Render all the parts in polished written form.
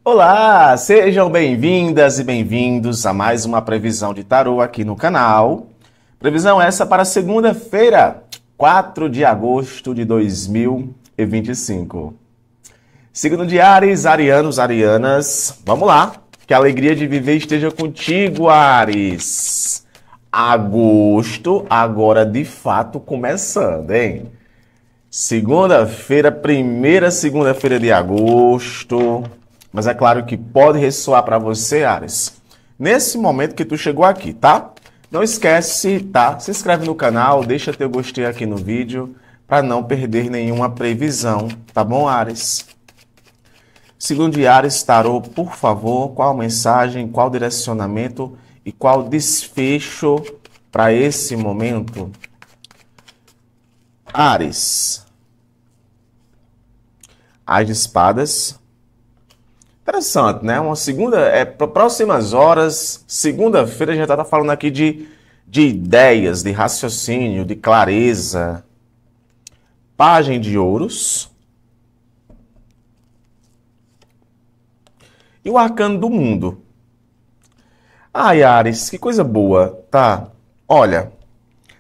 Olá, sejam bem-vindas e bem-vindos a mais uma previsão de tarô aqui no canal. Previsão essa para segunda-feira, 4 de agosto de 2025. Signo de Áries, arianos, arianas, vamos lá. Que a alegria de viver esteja contigo, Áries. Agosto, agora de fato começando, hein? Segunda-feira, primeira segunda-feira de agosto. Mas é claro que pode ressoar para você, Áries, nesse momento que tu chegou aqui, tá? Não esquece, tá? Se inscreve no canal, deixa teu gostei aqui no vídeo para não perder nenhuma previsão, tá bom, Áries? Signo de Áries, tarô, por favor, qual mensagem, qual direcionamento e qual desfecho para esse momento? Áries. As de espadas. Interessante, né? Uma segunda, próximas horas, segunda-feira, a gente está falando aqui de ideias, de raciocínio, de clareza. Pajem de ouros. E o arcano do mundo. Ai, Áries, que coisa boa, tá? Olha,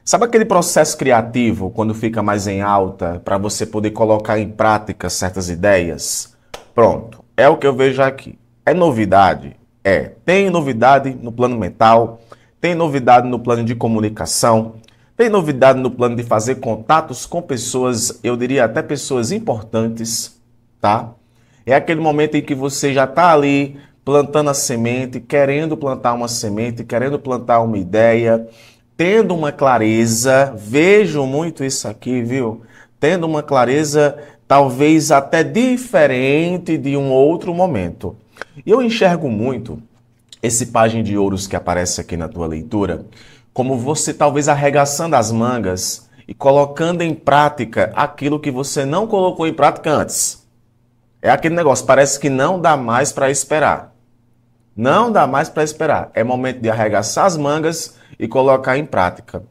sabe aquele processo criativo, quando fica mais em alta, para você poder colocar em prática certas ideias? Pronto. É o que eu vejo aqui. É novidade? É. Tem novidade no plano mental, tem novidade no plano de comunicação, tem novidade no plano de fazer contatos com pessoas, eu diria até pessoas importantes, tá? É aquele momento em que você já está ali plantando a semente, querendo plantar uma semente, querendo plantar uma ideia, tendo uma clareza, vejo muito isso aqui, viu? Tendo uma clareza talvez até diferente de um outro momento. E eu enxergo muito esse pajem de ouros que aparece aqui na tua leitura, como você talvez arregaçando as mangas e colocando em prática aquilo que você não colocou em prática antes. É aquele negócio, parece que não dá mais para esperar. Não dá mais para esperar. É momento de arregaçar as mangas e colocar em prática.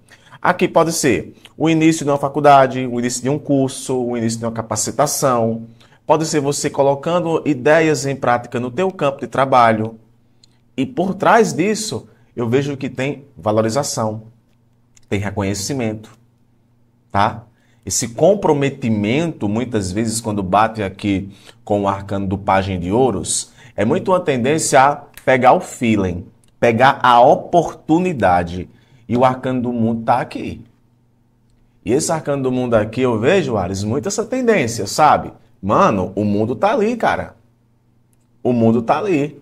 Aqui pode ser o início de uma faculdade, o início de um curso, o início de uma capacitação. Pode ser você colocando ideias em prática no teu campo de trabalho. E por trás disso, eu vejo que tem valorização, tem reconhecimento, tá? Esse comprometimento, muitas vezes, quando bate aqui com o arcano do pajem de ouros, é muito uma tendência a pegar o feeling, pegar a oportunidade. E o arcano do mundo está aqui. E esse arcano do mundo aqui, eu vejo, Áries, muito essa tendência, sabe? Mano, o mundo tá ali, cara. O mundo tá ali.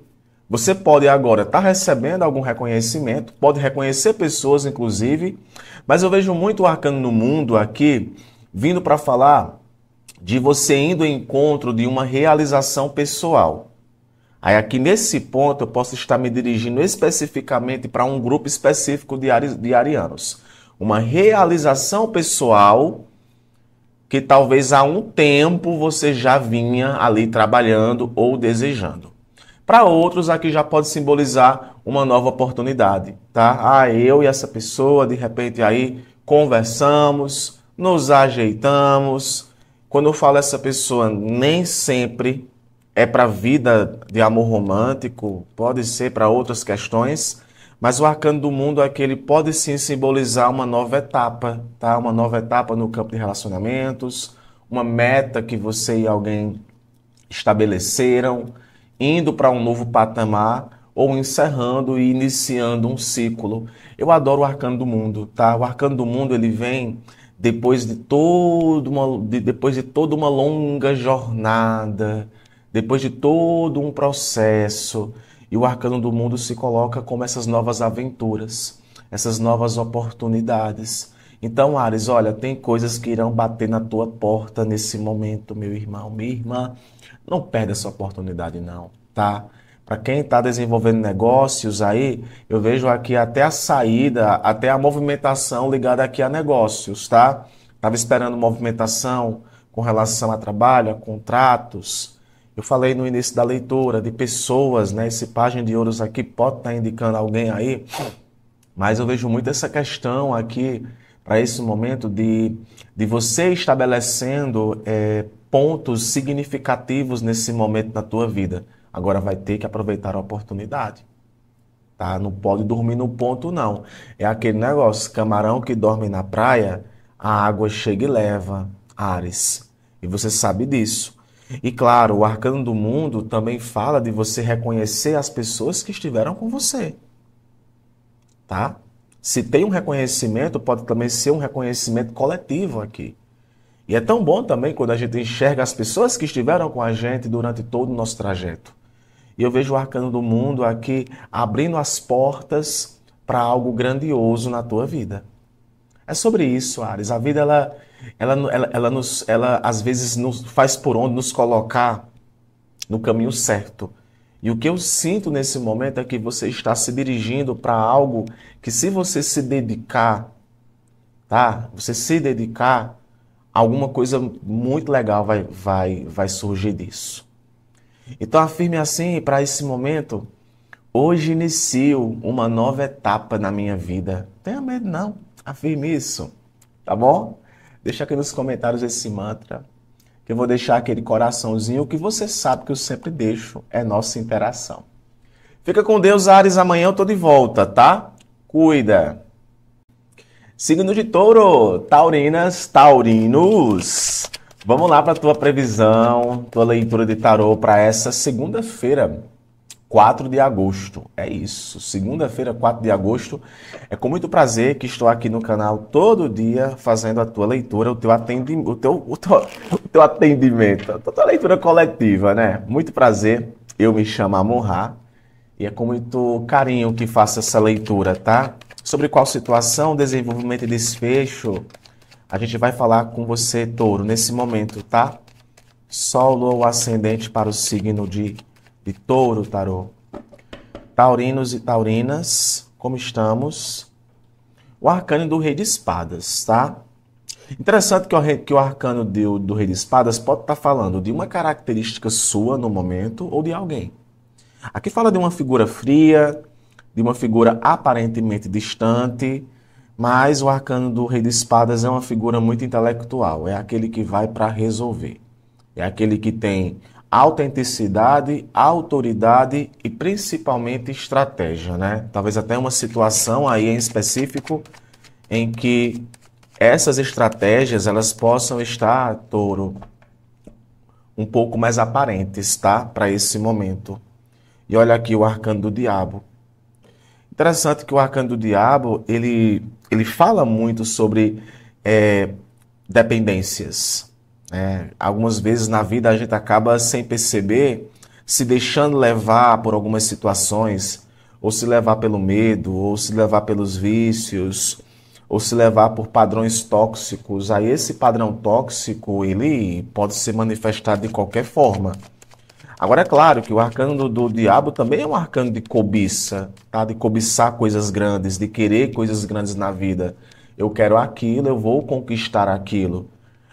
Você pode agora estar recebendo algum reconhecimento, pode reconhecer pessoas, inclusive, mas eu vejo muito o arcano no mundo aqui, vindo para falar de você indo ao encontro de uma realização pessoal. Aí aqui nesse ponto eu posso estar me dirigindo especificamente para um grupo específico de arianos. Uma realização pessoal que talvez há um tempo você já vinha ali trabalhando ou desejando. Para outros aqui já pode simbolizar uma nova oportunidade, tá? Ah, eu e essa pessoa de repente aí conversamos, nos ajeitamos. Quando eu falo essa pessoa, nem sempre é para a vida de amor romântico, pode ser para outras questões, mas o arcano do mundo aqui ele pode sim simbolizar uma nova etapa, tá? Uma nova etapa no campo de relacionamentos, uma meta que você e alguém estabeleceram, indo para um novo patamar ou encerrando e iniciando um ciclo. Eu adoro o arcano do mundo, tá? O arcano do mundo ele vem depois de toda uma longa jornada, depois de todo um processo, e o arcano do mundo se coloca como essas novas aventuras, essas novas oportunidades. Então, Áries, olha, tem coisas que irão bater na tua porta nesse momento, meu irmão, minha irmã. Não perde essa oportunidade, não, tá? Para quem está desenvolvendo negócios aí, eu vejo aqui até a saída, até a movimentação ligada aqui a negócios, tá? Estava esperando movimentação com relação a trabalho, a contratos. Eu falei no início da leitura de pessoas, né? Esse pajem de ouros aqui pode estar indicando alguém aí, mas eu vejo muito essa questão aqui para esse momento de você estabelecendo pontos significativos nesse momento da tua vida. Agora vai ter que aproveitar a oportunidade. Tá? Não pode dormir no ponto, não. É aquele negócio, camarão que dorme na praia, a água chega e leva, Áries. E você sabe disso. E claro, o arcano do mundo também fala de você reconhecer as pessoas que estiveram com você. Tá? Se tem um reconhecimento, pode também ser um reconhecimento coletivo aqui. E é tão bom também quando a gente enxerga as pessoas que estiveram com a gente durante todo o nosso trajeto. E eu vejo o arcano do mundo aqui abrindo as portas para algo grandioso na tua vida. É sobre isso, Ares. A vida, ela às vezes nos faz por onde nos colocar no caminho certo. E o que eu sinto nesse momento é que você está se dirigindo para algo que, se você se dedicar, tá? Você se dedicar, alguma coisa muito legal vai surgir disso. Então afirme assim para esse momento: hoje inicio uma nova etapa na minha vida. Tenha medo não, afirme isso, tá bom? Deixa aqui nos comentários esse mantra, que eu vou deixar aquele coraçãozinho que você sabe que eu sempre deixo, é nossa interação. Fica com Deus, Ares, amanhã eu tô de volta, tá? Cuida! Signo de Touro, taurinas, taurinos. Vamos lá para a tua previsão, tua leitura de tarô para essa segunda-feira, 4 de agosto. É isso, segunda-feira, 4 de agosto. É com muito prazer que estou aqui no canal todo dia fazendo a tua leitura, o teu atendimento, a tua leitura coletiva, né? Muito prazer, eu me chamo Amon-Ra e é com muito carinho que faço essa leitura, tá? Sobre qual situação, desenvolvimento e desfecho, a gente vai falar com você, Touro, nesse momento, tá? Sol, Lua, o ascendente para o signo de Touro, tarô. Taurinos e taurinas, como estamos? O arcano do Rei de Espadas, tá? Interessante que o arcano do Rei de Espadas pode estar falando de uma característica sua no momento ou de alguém. Aqui fala de uma figura fria, de uma figura aparentemente distante, mas o arcano do Rei de Espadas é uma figura muito intelectual, é aquele que vai para resolver. É aquele que tem autenticidade, autoridade e principalmente estratégia, né? Talvez até uma situação aí em específico em que essas estratégias elas possam estar, Touro, um pouco mais aparentes, tá? Para esse momento. E olha aqui o arcano do diabo. Interessante que o arcano do diabo, ele fala muito sobre dependências. Algumas vezes na vida a gente acaba sem perceber, se deixando levar por algumas situações, ou se levar pelo medo, ou se levar pelos vícios, ou se levar por padrões tóxicos. Aí esse padrão tóxico, ele pode ser manifestado de qualquer forma. Agora é claro que o arcano do diabo também é um arcano de cobiça, tá? De cobiçar coisas grandes, de querer coisas grandes na vida. Eu quero aquilo, eu vou conquistar aquilo.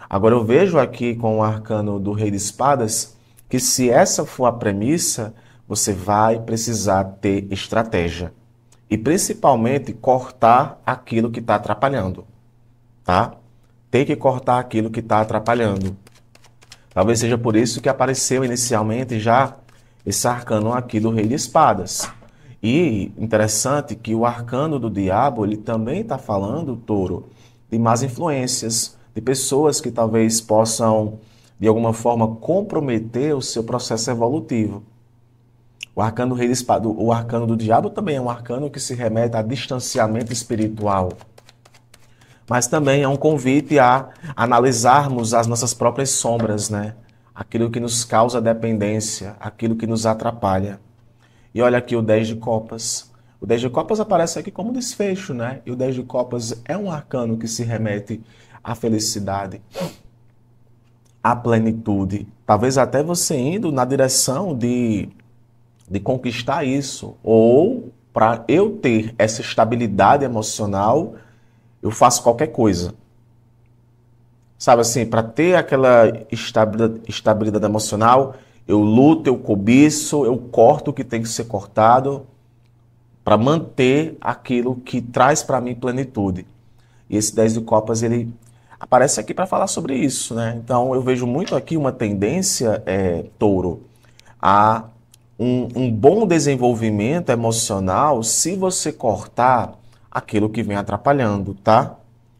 Agora eu vejo aqui com o arcano do Rei de Espadas que, se essa for a premissa, você vai precisar ter estratégia. E principalmente cortar aquilo que está atrapalhando, tá? Tem que cortar aquilo que está atrapalhando. Talvez seja por isso que apareceu inicialmente já esse arcano aqui do Rei de Espadas. E interessante que o arcano do diabo, ele também está falando, Touro, de más influências, de pessoas que talvez possam, de alguma forma, comprometer o seu processo evolutivo. O arcano do Rei de Espadas, o arcano do diabo também é um arcano que se remete a distanciamento espiritual. Mas também é um convite a analisarmos as nossas próprias sombras, né? Aquilo que nos causa dependência, aquilo que nos atrapalha. E olha aqui o 10 de copas. O 10 de copas aparece aqui como desfecho, né? E o 10 de copas é um arcano que se remete à felicidade, à plenitude. Talvez até você indo na direção de conquistar isso. Ou, para eu ter essa estabilidade emocional, eu faço qualquer coisa. Sabe assim, para ter aquela estabilidade emocional, eu luto, eu cobiço, eu corto o que tem que ser cortado para manter aquilo que traz para mim plenitude. E esse 10 de copas, ele aparece aqui para falar sobre isso, né? Então, eu vejo muito aqui uma tendência, Touro, a um bom desenvolvimento emocional se você cortar aquilo que vem atrapalhando, tá?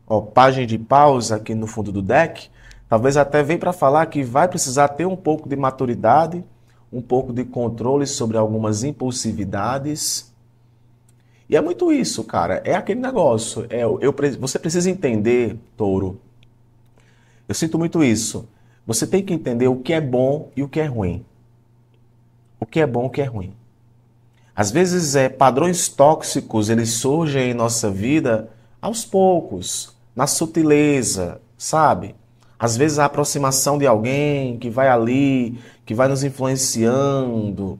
Ó, página de pausa aqui no fundo do deck, talvez até venha para falar que vai precisar ter um pouco de maturidade, um pouco de controle sobre algumas impulsividades. E é muito isso, cara. É aquele negócio. Você precisa entender, Touro. Eu sinto muito isso. Você tem que entender o que é bom e o que é ruim. O que é bom e o que é ruim. Às vezes, padrões tóxicos, eles surgem em nossa vida aos poucos, na sutileza, sabe? Às vezes a aproximação de alguém que vai ali, que vai nos influenciando.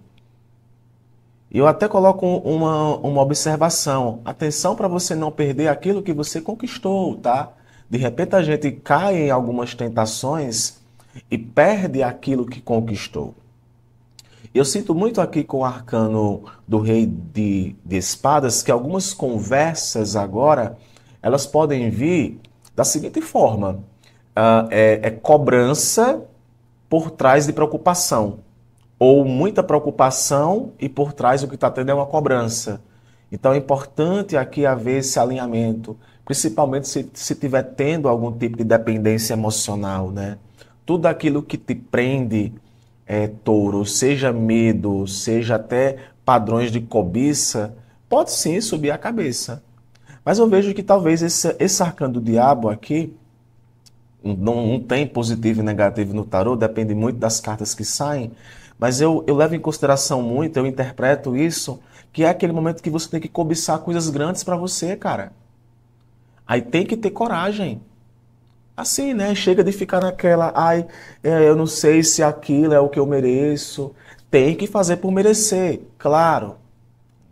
E eu até coloco uma observação. Atenção para você não perder aquilo que você conquistou, tá? De repente a gente cai em algumas tentações e perde aquilo que conquistou. Eu sinto muito aqui com o arcano do Rei de Espadas que algumas conversas agora, elas podem vir da seguinte forma. É cobrança por trás de preocupação. Ou muita preocupação e por trás o que está tendo é uma cobrança. Então é importante aqui haver esse alinhamento, principalmente se estiver tendo algum tipo de dependência emocional, né? Tudo aquilo que te prende, Touro, seja medo, seja até padrões de cobiça, pode sim subir a cabeça. Mas eu vejo que talvez esse arcano do diabo aqui, não tem positivo e negativo no tarô, depende muito das cartas que saem, mas eu levo em consideração muito, eu interpreto isso, que é aquele momento que você tem que cobiçar coisas grandes para você, cara. Aí tem que ter coragem. Assim, né? Chega de ficar naquela, eu não sei se aquilo é o que eu mereço. Tem que fazer por merecer, claro.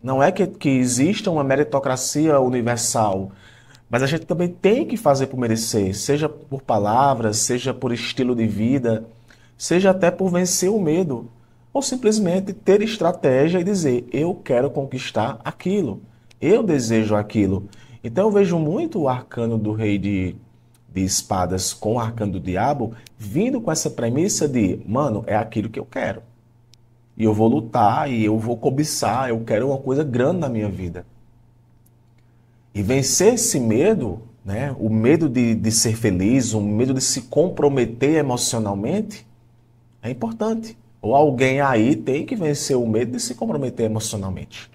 Não é que exista uma meritocracia universal, mas a gente também tem que fazer por merecer, seja por palavras, seja por estilo de vida, seja até por vencer o medo, ou simplesmente ter estratégia e dizer, eu quero conquistar aquilo, eu desejo aquilo. Então eu vejo muito o arcano do Rei de Espadas com o arcano do Diabo vindo com essa premissa de, mano, é aquilo que eu quero. E eu vou lutar, e eu vou cobiçar, eu quero uma coisa grande na minha vida. E vencer esse medo, né, o medo de ser feliz, o medo de se comprometer emocionalmente, é importante. Ou alguém aí tem que vencer o medo de se comprometer emocionalmente.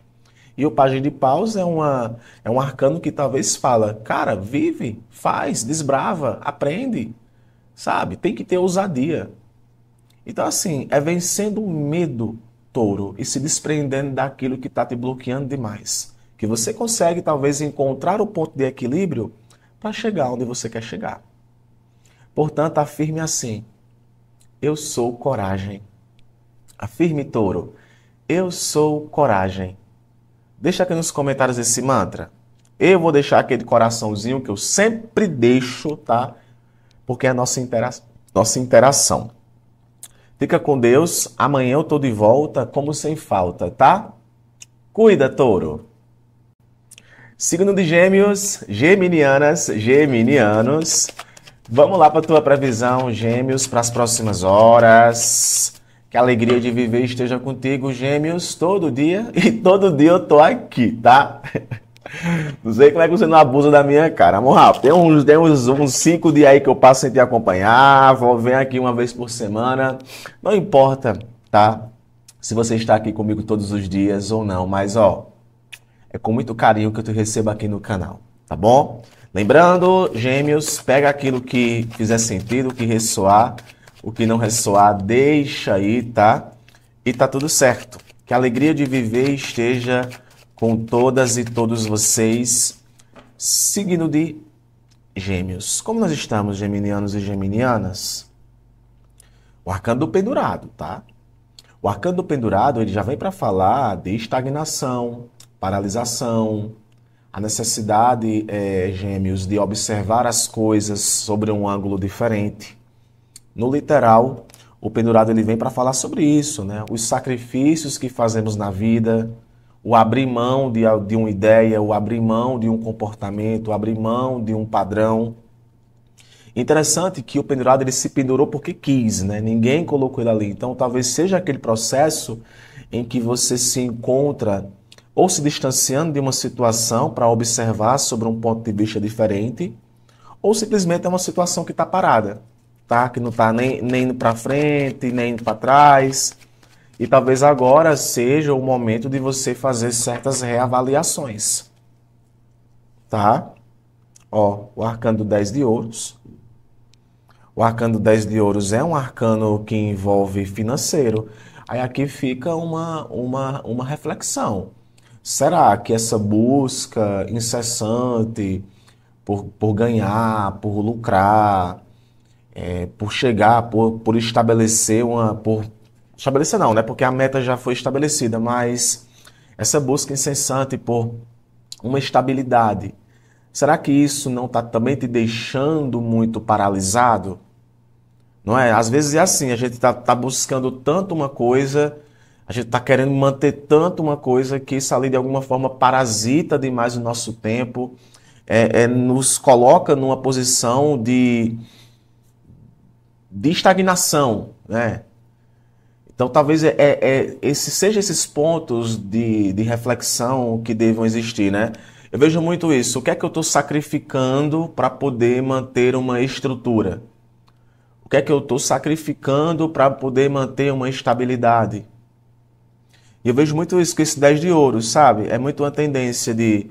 E o Pajem de Paus é um arcano que talvez fala, cara, vive, faz, desbrava, aprende, sabe? Tem que ter ousadia. Então, assim, é vencendo o medo, Touro, e se desprendendo daquilo que está te bloqueando demais. Que você consegue, talvez, encontrar o ponto de equilíbrio para chegar onde você quer chegar. Portanto, afirme assim, eu sou coragem. Afirme, Touro, eu sou coragem. Deixa aqui nos comentários esse mantra. Eu vou deixar aquele coraçãozinho que eu sempre deixo, tá? Porque é a nossa interação. Fica com Deus. Amanhã eu tô de volta, como sem falta, tá? Cuida, Touro. Signo de Gêmeos, geminianas, geminianos. Vamos lá para a tua previsão, Gêmeos, para as próximas horas. Que a alegria de viver esteja contigo, Gêmeos, todo dia. E todo dia eu tô aqui, tá? Não sei como é que você não abusa da minha cara. Amor, tem uns 5 dias aí que eu passo sem te acompanhar. Vou vir aqui uma vez por semana. Não importa, tá? Se você está aqui comigo todos os dias ou não. Mas, ó, é com muito carinho que eu te recebo aqui no canal, tá bom? Lembrando, Gêmeos, pega aquilo que fizer sentido, que ressoar. O que não ressoar, deixa aí, tá? E tá tudo certo. Que a alegria de viver esteja com todas e todos vocês. Signo de Gêmeos. Como nós estamos, geminianos e geminianas? O arcano do pendurado, tá? O arcano do pendurado, ele já vem para falar de estagnação, paralisação, a necessidade, Gêmeos, de observar as coisas sobre um ângulo diferente. No literal, o pendurado ele vem para falar sobre isso, né? Os sacrifícios que fazemos na vida, o abrir mão de uma ideia, o abrir mão de um comportamento, o abrir mão de um padrão. Interessante que o pendurado ele se pendurou porque quis, né? Ninguém colocou ele ali. Então, talvez seja aquele processo em que você se encontra ou se distanciando de uma situação para observar sobre um ponto de vista diferente, ou simplesmente é uma situação que está parada, tá? Que não está nem indo para frente, nem indo para trás. E talvez agora seja o momento de você fazer certas reavaliações, tá? Ó, o arcano do 10 de ouros. O arcano do 10 de ouros é um arcano que envolve financeiro. Aí aqui fica uma reflexão. Será que essa busca incessante por ganhar, por lucrar, por chegar, por estabelecer estabelecer não, né? Porque a meta já foi estabelecida, mas essa busca incessante por uma estabilidade, será que isso não está também te deixando muito paralisado? Não é? Às vezes é assim, a gente tá buscando tanto uma coisa, a gente está querendo manter tanto uma coisa que isso ali de alguma forma parasita demais o nosso tempo, nos coloca numa posição de estagnação, né? Então talvez sejam esses pontos de reflexão que devam existir, né? Eu vejo muito isso. O que é que eu estou sacrificando para poder manter uma estrutura? O que é que eu estou sacrificando para poder manter uma estabilidade? E eu vejo muito isso com esse 10 de ouro, sabe? É muito uma tendência de,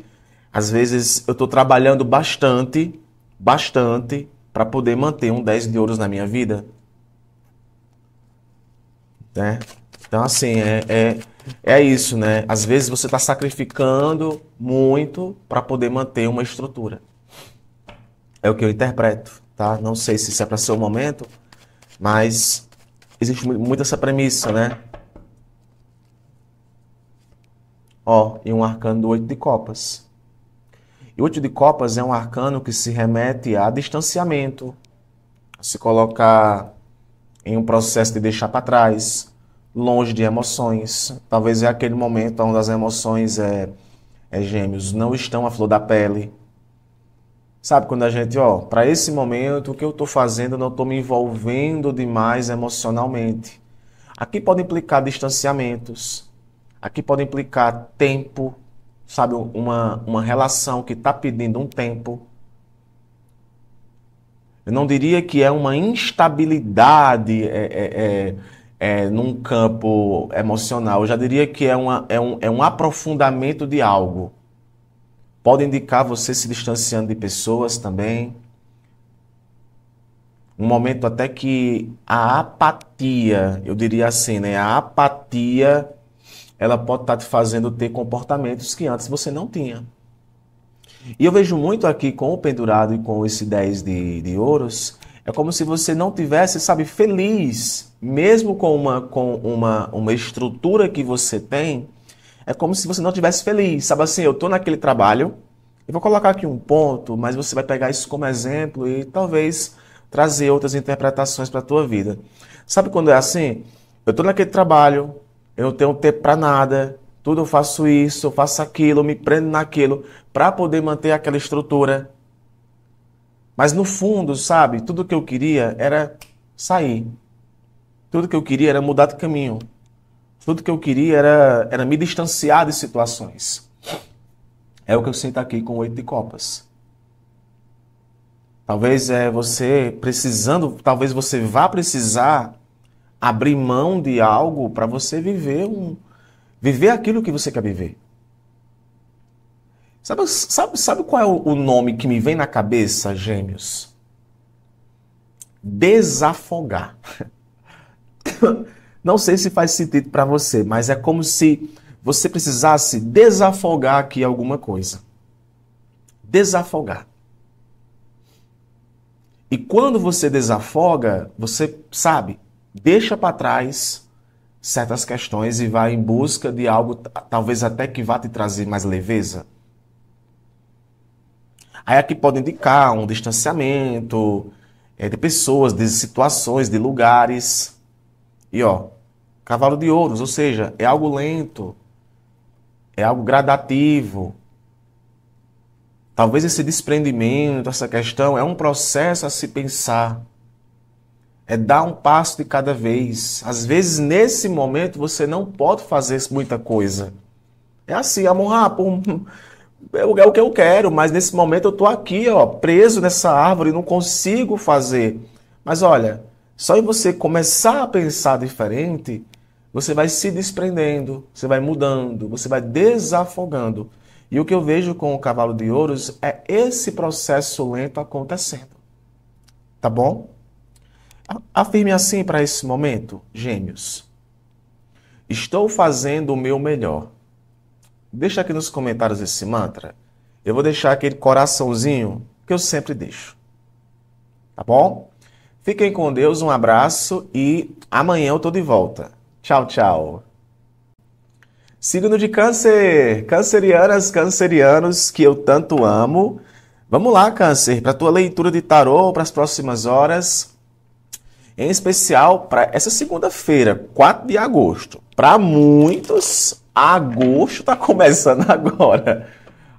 às vezes, eu estou trabalhando bastante, bastante, para poder manter um 10 de ouros na minha vida. Né? Então, assim, é isso, né? Às vezes você está sacrificando muito para poder manter uma estrutura. É o que eu interpreto, tá? Não sei se isso é para ser o momento, mas existe muito essa premissa, né? Ó, e um arcano do 8 de copas. E o 8 de copas é um arcano que se remete a distanciamento, a se colocar em um processo de deixar para trás, longe de emoções. Talvez é aquele momento onde as emoções gêmeos não estão à flor da pele. Sabe quando a gente, ó, para esse momento, o que eu estou fazendo, eu não estou me envolvendo demais emocionalmente. Aqui pode implicar distanciamentos, aqui pode implicar tempo, sabe, uma relação que está pedindo um tempo. Eu não diria que é uma instabilidade num campo emocional, eu já diria que é um aprofundamento de algo. Pode indicar você se distanciando de pessoas também. Um momento até que a apatia, eu diria assim, né? A apatia, ela pode estar te fazendo ter comportamentos que antes você não tinha. E eu vejo muito aqui com o pendurado e com esse 10 de ouros, é como se você não tivesse, sabe, feliz, mesmo com uma estrutura que você tem, é como se você não tivesse feliz. Sabe assim, eu estou naquele trabalho, eu vou colocar aqui um ponto, mas você vai pegar isso como exemplo e talvez trazer outras interpretações para a tua vida. Sabe quando é assim? Eu estou naquele trabalho, eu não tenho tempo para nada, tudo eu faço isso, eu faço aquilo, eu me prendo naquilo, para poder manter aquela estrutura. Mas no fundo, sabe, tudo que eu queria era sair. Tudo que eu queria era mudar de caminho. Tudo que eu queria era me distanciar de situações. É o que eu sinto aqui com o 8 de copas. Talvez talvez você vá precisar abrir mão de algo para você viver aquilo que você quer viver. Sabe qual é o nome que me vem na cabeça, gêmeos? Desafogar. Não sei se faz sentido para você, mas é como se você precisasse desafogar aqui alguma coisa. Desafogar. E quando você desafoga, você, sabe, deixa para trás certas questões e vai em busca de algo, talvez até que vá te trazer mais leveza. Aí aqui pode indicar um distanciamento de pessoas, de situações, de lugares. E ó, cavalo de ouros, ou seja, é algo lento, é algo gradativo. Talvez esse desprendimento, essa questão, é um processo a se pensar. É dar um passo de cada vez. Às vezes, nesse momento, você não pode fazer muita coisa. É assim, amor, é o que eu quero, mas nesse momento eu estou aqui, ó, preso nessa árvore, não consigo fazer. Mas olha, só em você começar a pensar diferente, você vai se desprendendo, você vai mudando, você vai desafogando. E o que eu vejo com o cavalo de ouros é esse processo lento acontecendo. Tá bom? Afirme assim para esse momento, Gêmeos. Estou fazendo o meu melhor. Deixa aqui nos comentários esse mantra. Eu vou deixar aquele coraçãozinho que eu sempre deixo. Tá bom? Fiquem com Deus, um abraço e amanhã eu tô de volta. Tchau, tchau. Signo de Câncer, cancerianas, cancerianos que eu tanto amo. Vamos lá, Câncer, para a tua leitura de tarô para as próximas horas. Em especial para essa segunda-feira, 4 de agosto. Para muitos, agosto está começando agora.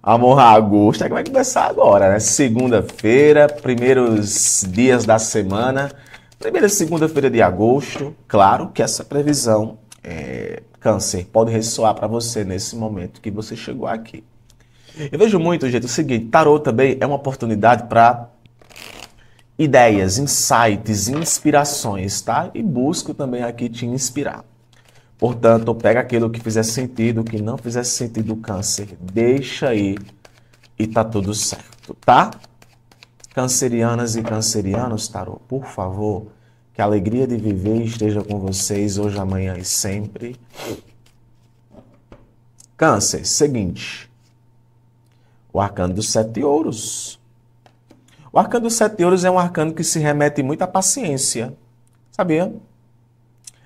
Amor, agosto é que vai começar agora, né? Segunda-feira, primeiros dias da semana. Primeira segunda-feira de agosto. Claro que essa previsão, Câncer, pode ressoar para você nesse momento que você chegou aqui. Eu vejo muito, gente, o seguinte, tarô também é uma oportunidade para ideias, insights, inspirações, tá? E busco também aqui te inspirar. Portanto, pega aquilo que fizer sentido, o que não fizer sentido, Câncer, deixa aí e tá tudo certo, tá? Cancerianas e cancerianos, tarô, por favor, que a alegria de viver esteja com vocês hoje, amanhã e sempre. Câncer, seguinte, o arcano dos 7 ouros. O arcano dos 7 ouros é um arcano que se remete muito à paciência, sabia?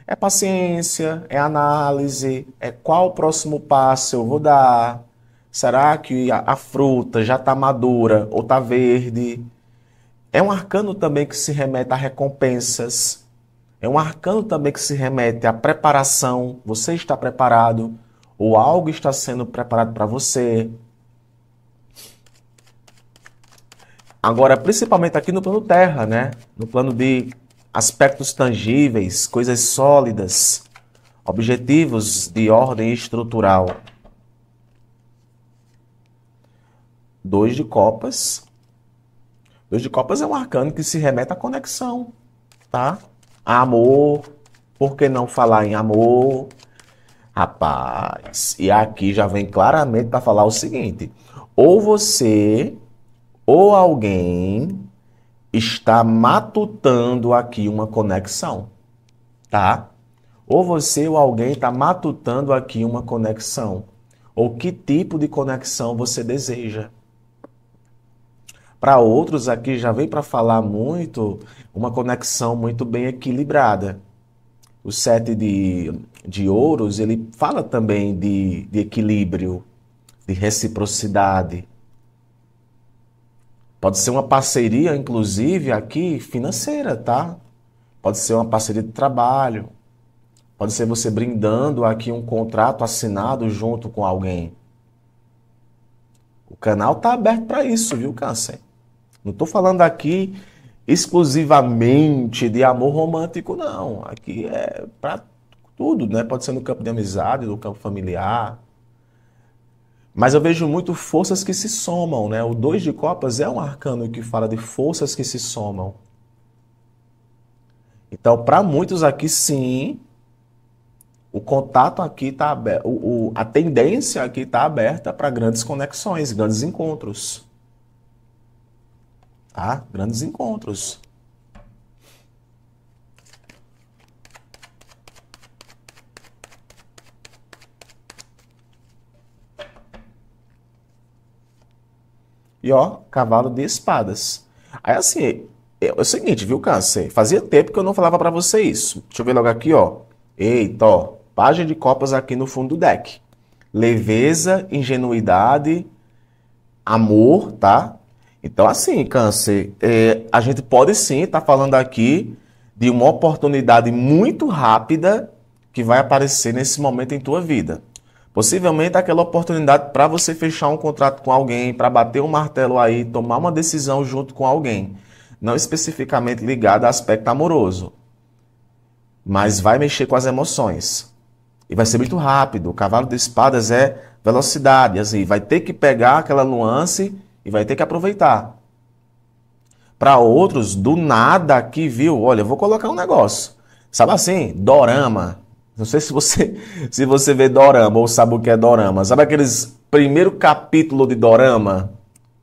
É paciência, é análise, é qual o próximo passo eu vou dar. Será que a fruta já está madura ou está verde? É um arcano também que se remete a recompensas. É um arcano também que se remete à preparação. Você está preparado ou algo está sendo preparado para você. Agora, principalmente aqui no plano terra, né? No plano de aspectos tangíveis, coisas sólidas, objetivos de ordem estrutural. 2 de copas. 2 de copas é um arcano que se remete à conexão, tá? A amor. Por que não falar em amor? Rapaz, e aqui já vem claramente para falar o seguinte: ou você ou alguém está matutando aqui uma conexão, tá? Ou você ou alguém está matutando aqui uma conexão. Ou que tipo de conexão você deseja. Para outros aqui já vem para falar muito uma conexão muito bem equilibrada. O 7 de ouros, ele fala também de equilíbrio, de reciprocidade. Pode ser uma parceria, inclusive, aqui financeira, tá? Pode ser uma parceria de trabalho. Pode ser você brindando aqui um contrato assinado junto com alguém. O canal tá aberto para isso, viu, Câncer? Não estou falando aqui exclusivamente de amor romântico, não. Aqui é para tudo, né? Pode ser no campo de amizade, no campo familiar. Mas eu vejo muito forças que se somam, né? O 2 de copas é um arcano que fala de forças que se somam. Então, para muitos aqui, sim, o contato aqui está aberto, a tendência aqui está aberta para grandes conexões, grandes encontros. Tá? Grandes encontros. E ó, cavalo de espadas. Aí assim, é o seguinte, viu, Câncer? Fazia tempo que eu não falava pra você isso. Deixa eu ver logo aqui, ó. Eita, ó. Página de copas aqui no fundo do deck. Leveza, ingenuidade, amor, tá? Então assim, Câncer, a gente pode sim estar falando aqui de uma oportunidade muito rápida que vai aparecer nesse momento em tua vida. Possivelmente aquela oportunidade para você fechar um contrato com alguém, para bater um martelo aí, tomar uma decisão junto com alguém. Não especificamente ligada a aspecto amoroso, mas vai mexer com as emoções. E vai ser muito rápido. O cavalo de espadas é velocidade, assim, vai ter que pegar aquela nuance e vai ter que aproveitar. Para outros, do nada aqui, viu? Olha, eu vou colocar um negócio. Sabe assim? Dorama. Não sei se você vê dorama ou sabe o que é dorama. Sabe aqueles primeiro capítulo de dorama?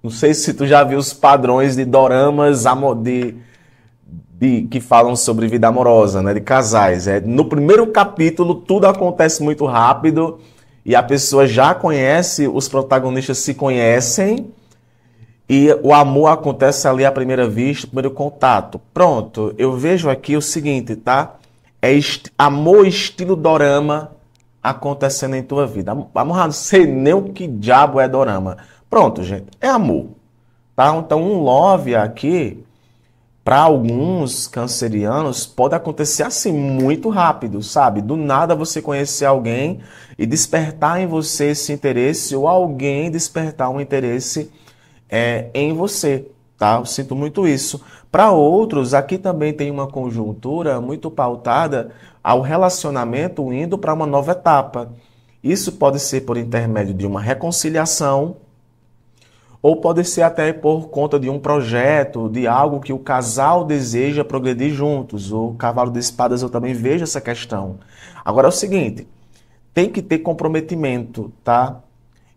Não sei se tu já viu os padrões de doramas que falam sobre vida amorosa, né? De casais. No primeiro capítulo, tudo acontece muito rápido e a pessoa já conhece, os protagonistas se conhecem. E o amor acontece ali à primeira vista, o primeiro contato. Pronto, eu vejo aqui o seguinte, tá? Amor estilo dorama acontecendo em tua vida. Amor, não sei nem o que diabo é dorama. Pronto, gente, é amor. Tá? Então, um love aqui, para alguns cancerianos, pode acontecer assim muito rápido, sabe? Do nada você conhecer alguém e despertar em você esse interesse, ou alguém despertar um interesse em você, tá? Eu sinto muito isso. Para outros, aqui também tem uma conjuntura muito pautada ao relacionamento indo para uma nova etapa. Isso pode ser por intermédio de uma reconciliação, ou pode ser até por conta de um projeto, de algo que o casal deseja progredir juntos. O cavalo de espadas eu também vejo essa questão. Agora é o seguinte, tem que ter comprometimento, tá?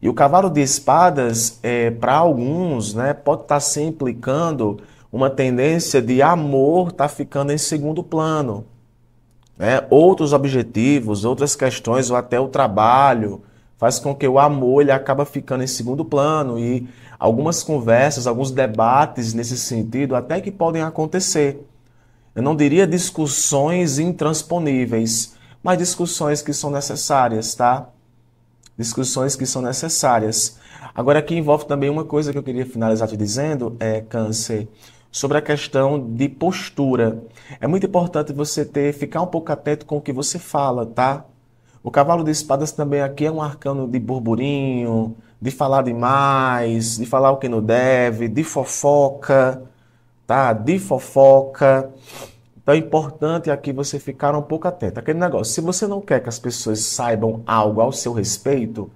E o cavalo de espadas, para alguns, né, pode estar se implicando uma tendência de amor estar ficando em segundo plano. Né? Outros objetivos, outras questões, ou até o trabalho, faz com que o amor ele acaba ficando em segundo plano. E algumas conversas, alguns debates nesse sentido até que podem acontecer. Eu não diria discussões intransponíveis, mas discussões que são necessárias, tá? Discussões que são necessárias. Agora, aqui envolve também uma coisa que eu queria finalizar te dizendo, Câncer, sobre a questão de postura. É muito importante você ficar um pouco atento com o que você fala, tá? O cavalo de espadas também aqui é um arcano de burburinho, de falar demais, de falar o que não deve, de fofoca, tá? De fofoca. Então é importante aqui você ficar um pouco atento. Aquele negócio, se você não quer que as pessoas saibam algo ao seu respeito,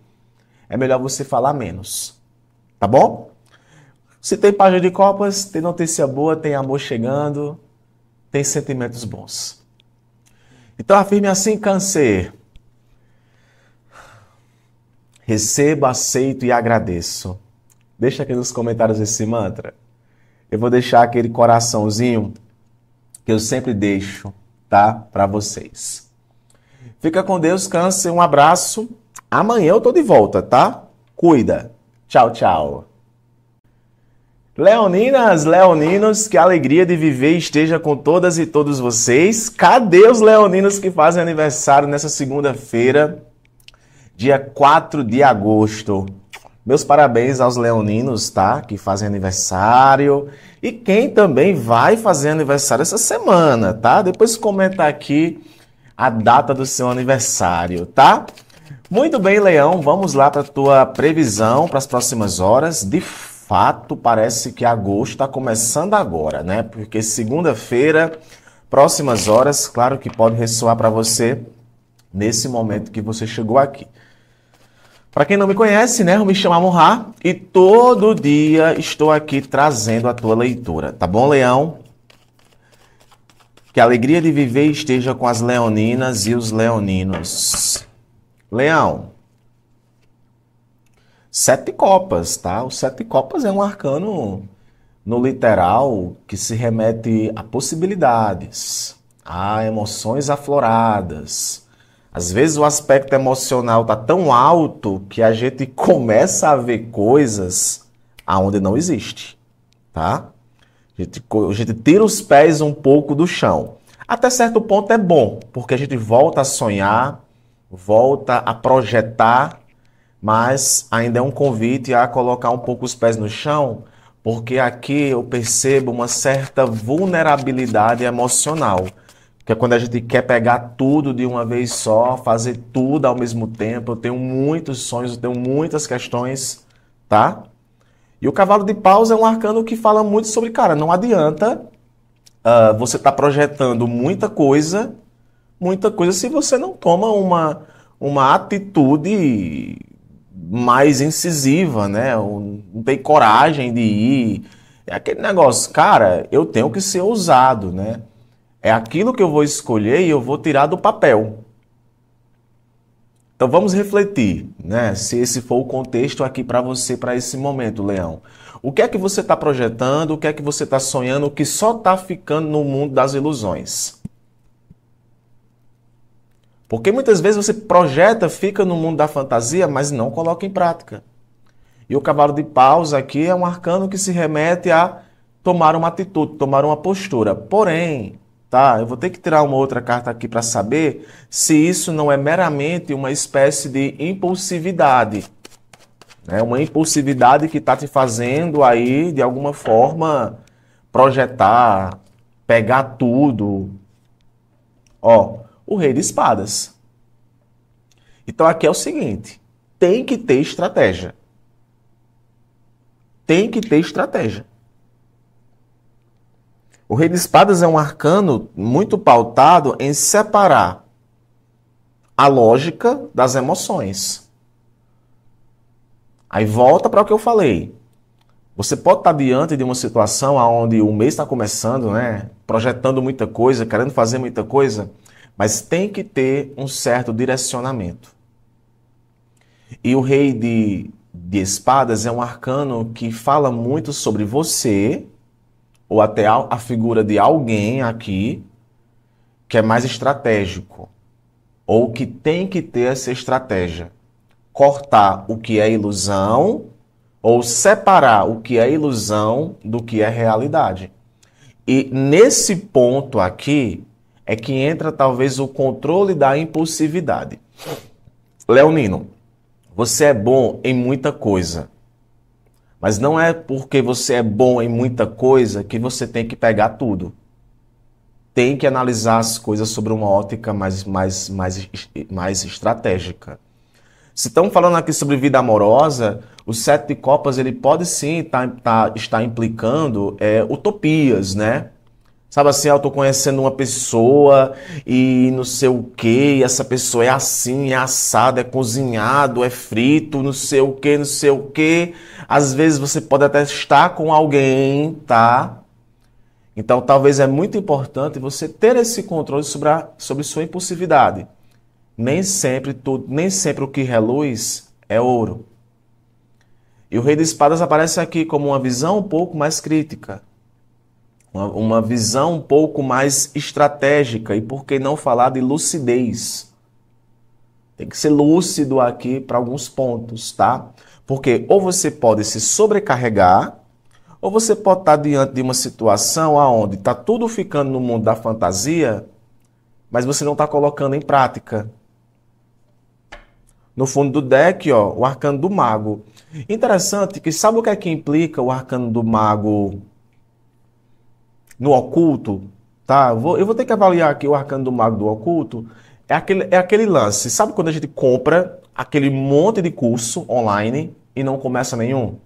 é melhor você falar menos. Tá bom? Se tem página de copas, tem notícia boa, tem amor chegando, tem sentimentos bons. Então afirme assim, Câncer. Recebo, aceito e agradeço. Deixa aqui nos comentários esse mantra. Eu vou deixar aquele coraçãozinho que eu sempre deixo, tá? Para vocês. Fica com Deus, Câncer. Um abraço. Amanhã eu tô de volta, tá? Cuida. Tchau, tchau. Leoninas, leoninos, que a alegria de viver esteja com todas e todos vocês. Cadê os leoninos que fazem aniversário nessa segunda-feira, dia 4 de agosto? Meus parabéns aos leoninos, tá? Que fazem aniversário. E quem também vai fazer aniversário essa semana, tá? Depois comenta aqui a data do seu aniversário, tá? Muito bem, Leão. Vamos lá para a tua previsão para as próximas horas. De fato, parece que agosto está começando agora, né? Porque segunda-feira, próximas horas, claro que pode ressoar para você nesse momento que você chegou aqui. Para quem não me conhece, né, eu me chamo Amon-Ra e todo dia estou aqui trazendo a tua leitura, tá bom, Leão? Que a alegria de viver esteja com as leoninas e os leoninos. Leão, 7 copas, tá? O 7 copas é um arcano no literal que se remete a possibilidades, a emoções afloradas. Às vezes o aspecto emocional está tão alto que a gente começa a ver coisas aonde não existe, tá? A gente tira os pés um pouco do chão. Até certo ponto é bom, porque a gente volta a sonhar, volta a projetar, mas ainda é um convite a colocar um pouco os pés no chão, porque aqui eu percebo uma certa vulnerabilidade emocional. Que é quando a gente quer pegar tudo de uma vez só, fazer tudo ao mesmo tempo. Eu tenho muitos sonhos, eu tenho muitas questões, tá? E o cavalo de paus é um arcano que fala muito sobre, cara, não adianta você estar projetando muita coisa, muita coisa se você não toma uma atitude mais incisiva, né? Não tem coragem de ir. É aquele negócio, cara, eu tenho que ser ousado, né? É aquilo que eu vou escolher e eu vou tirar do papel. Então vamos refletir, né? Se esse for o contexto aqui para você, para esse momento, Leão. O que é que você está projetando, o que é que você está sonhando, que só está ficando no mundo das ilusões? Porque muitas vezes você projeta, fica no mundo da fantasia, mas não coloca em prática. E o cavalo de paus aqui é um arcano que se remete a tomar uma atitude, tomar uma postura. Porém, tá, eu vou ter que tirar uma outra carta aqui para saber se isso não é meramente uma espécie de impulsividade. Né? Uma impulsividade que está te fazendo aí, de alguma forma, projetar, pegar tudo. Ó, o Rei de Espadas. Então aqui é o seguinte, tem que ter estratégia. Tem que ter estratégia. O Rei de Espadas é um arcano muito pautado em separar a lógica das emoções. Aí volta para o que eu falei. Você pode estar diante de uma situação onde o mês está começando, né? Projetando muita coisa, querendo fazer muita coisa, mas tem que ter um certo direcionamento. E o Rei de Espadas é um arcano que fala muito sobre você, ou até a figura de alguém aqui, que é mais estratégico, ou que tem que ter essa estratégia. Cortar o que é ilusão, ou separar o que é ilusão do que é realidade. E nesse ponto aqui é que entra talvez o controle da impulsividade. Leonino, você é bom em muita coisa. Mas não é porque você é bom em muita coisa que você tem que pegar tudo. Tem que analisar as coisas sobre uma ótica mais estratégica. Se estamos falando aqui sobre vida amorosa, o Sete de Copas ele pode sim estar implicando utopias, né? Sabe assim, eu estou conhecendo uma pessoa e não sei o quê, e essa pessoa é assim, é assado, é cozinhado, é frito, não sei o quê, não sei o quê. Às vezes você pode até estar com alguém, tá? Então talvez é muito importante você ter esse controle sobre sua impulsividade. Nem sempre o que reluz é ouro. E o Rei de Espadas aparece aqui como uma visão um pouco mais crítica. Uma visão um pouco mais estratégica. E por que não falar de lucidez? Tem que ser lúcido aqui para alguns pontos, tá? Porque ou você pode se sobrecarregar, ou você pode estar diante de uma situação onde está tudo ficando no mundo da fantasia, mas você não está colocando em prática. No fundo do deck, ó, o arcano do mago. Interessante que sabe o que é que implica o arcano do mago no oculto, tá? Eu vou ter que avaliar aqui o arcano do mago do oculto. É aquele lance. Sabe quando a gente compra aquele monte de curso online e não começa nenhum?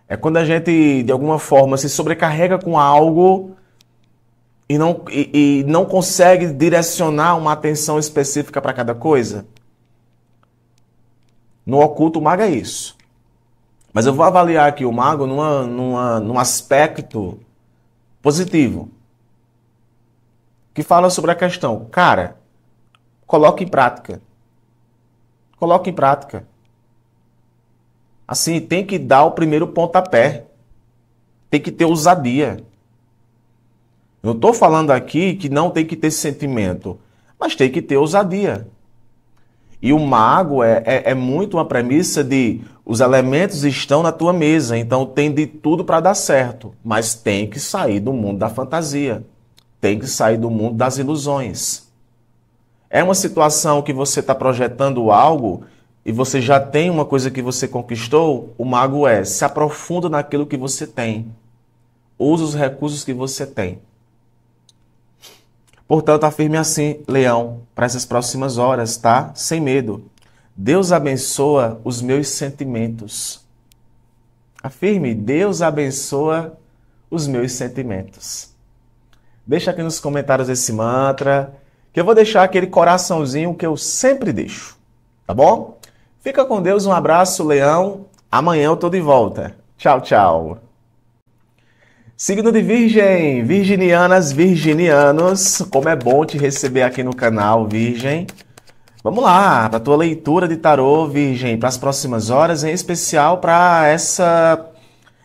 É quando a gente, de alguma forma, se sobrecarrega com algo e não consegue direcionar uma atenção específica para cada coisa. No oculto, o mago é isso. Mas eu vou avaliar aqui o mago num aspecto positivo, que fala sobre a questão, cara, coloque em prática. Coloque em prática. Assim, tem que dar o primeiro pontapé. Tem que ter ousadia. Eu não estou falando aqui que não tem que ter sentimento, mas tem que ter ousadia. E o mago é muito uma premissa de os elementos estão na tua mesa, então tem de tudo para dar certo, mas tem que sair do mundo da fantasia, tem que sair do mundo das ilusões. É uma situação que você está projetando algo e você já tem uma coisa que você conquistou, o mago se aprofunda naquilo que você tem, usa os recursos que você tem. Portanto, afirme assim, Leão, para essas próximas horas, tá? Sem medo. Deus abençoa os meus sentimentos. Afirme, Deus abençoa os meus sentimentos. Deixa aqui nos comentários esse mantra, que eu vou deixar aquele coraçãozinho que eu sempre deixo, tá bom? Fica com Deus, um abraço, Leão. Amanhã eu tô de volta. Tchau, tchau. Signo de Virgem, virginianas, virginianos, como é bom te receber aqui no canal, Virgem. Vamos lá, para a tua leitura de tarô, Virgem, para as próximas horas, em especial para essa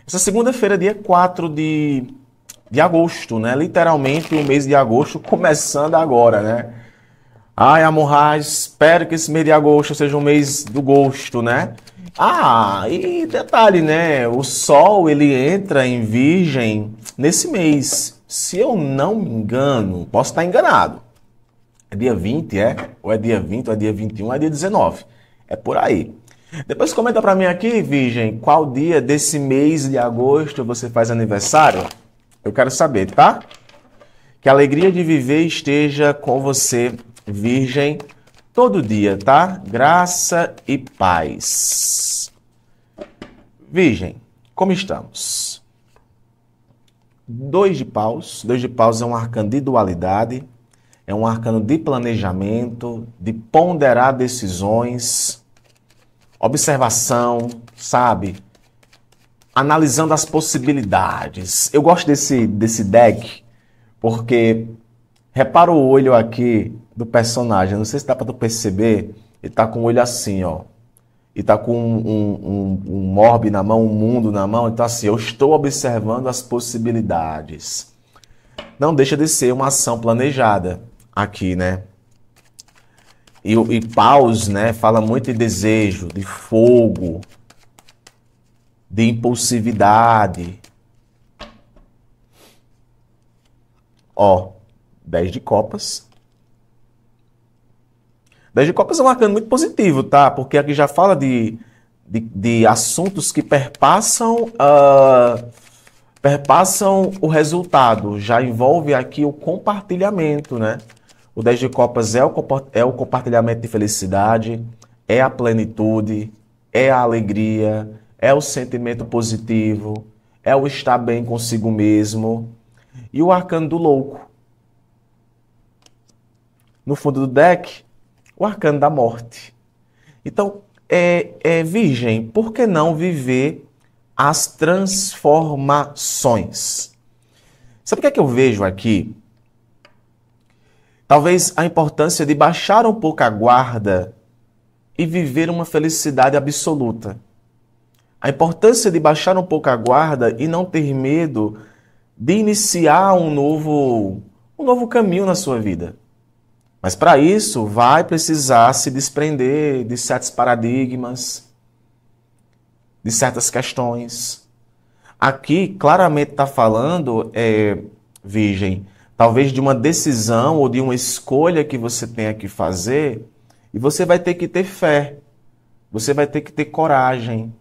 segunda-feira, dia 4 de agosto, né? Literalmente o mês de agosto começando agora, né? Ai, amor, espero que esse mês de agosto seja um mês do gosto, né? Ah, e detalhe, né? O Sol, ele entra em Virgem nesse mês. Se eu não me engano, posso estar enganado. É dia 20, é? Ou é dia 20, ou é dia 21, ou é dia 19. É por aí. Depois comenta pra mim aqui, Virgem, qual dia desse mês de agosto você faz aniversário? Eu quero saber, tá? Que a alegria de viver esteja com você, Virgem, todo dia, tá? Graça e paz. Virgem, como estamos? 2 de paus. 2 de paus é um arcano de dualidade. É um arcano de planejamento, de ponderar decisões, observação, sabe? Analisando as possibilidades. Eu gosto desse deck porque repara o olho aqui do personagem. Não sei se dá para tu perceber. Ele tá com o olho assim, ó. E tá com um orbe na mão, um mundo na mão. Então assim, eu estou observando as possibilidades. Não deixa de ser uma ação planejada aqui, né? E paus, né? Fala muito de desejo, de fogo, de impulsividade. Ó, 10 de copas. 10 de copas é um arcano muito positivo, tá? Porque aqui já fala de assuntos que perpassam o resultado. Já envolve aqui o compartilhamento, né? O 10 de copas é o compartilhamento de felicidade, é a plenitude, é a alegria, é o sentimento positivo, é o estar bem consigo mesmo. E o arcano do louco. No fundo do deck, o arcano da morte. Então, Virgem, por que não viver as transformações? Sabe o que é que eu vejo aqui? Talvez a importância de baixar um pouco a guarda e viver uma felicidade absoluta. A importância de baixar um pouco a guarda e não ter medo de iniciar um novo caminho na sua vida. Mas para isso vai precisar se desprender de certos paradigmas, de certas questões. Aqui claramente está falando, Virgem, talvez de uma decisão ou de uma escolha que você tenha que fazer, e você vai ter que ter fé, você vai ter que ter coragem.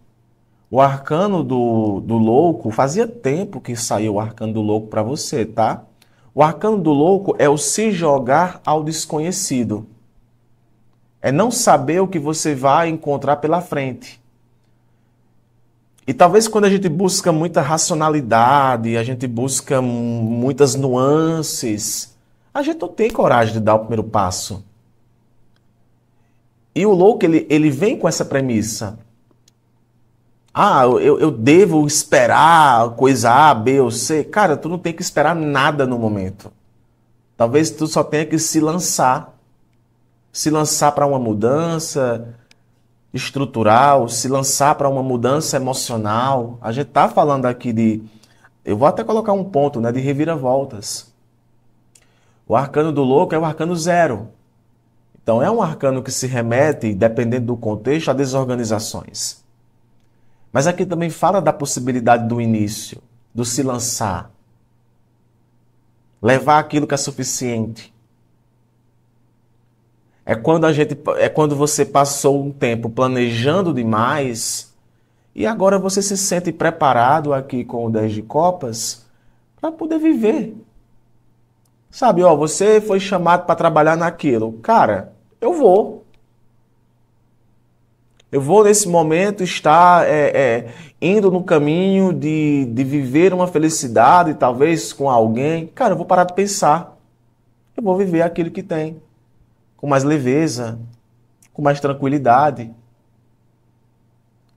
O arcano do louco, fazia tempo que saiu o arcano do louco para você, tá? O arcano do louco é o se jogar ao desconhecido. É não saber o que você vai encontrar pela frente. E talvez quando a gente busca muita racionalidade, a gente busca muitas nuances, a gente não tem coragem de dar o primeiro passo. E o louco, ele vem com essa premissa. Ah, eu devo esperar coisa A, B ou C. Cara, tu não tem que esperar nada no momento. Talvez tu só tenha que se lançar. Se lançar para uma mudança estrutural, se lançar para uma mudança emocional. A gente está falando aqui de... Eu vou até colocar um ponto, né, de reviravoltas. O arcano do louco é o arcano 0. Então é um arcano que se remete, dependendo do contexto, a desorganizações. Mas aqui também fala da possibilidade do início, do se lançar. Levar aquilo que é suficiente. É quando você passou um tempo planejando demais e agora você se sente preparado aqui com o 10 de copas para poder viver. Sabe, ó, você foi chamado para trabalhar naquilo. Cara, eu vou. Eu vou, nesse momento, estar indo no caminho de viver uma felicidade, talvez com alguém. Cara, eu vou parar de pensar. eu vou viver aquilo que tem, com mais leveza, com mais tranquilidade.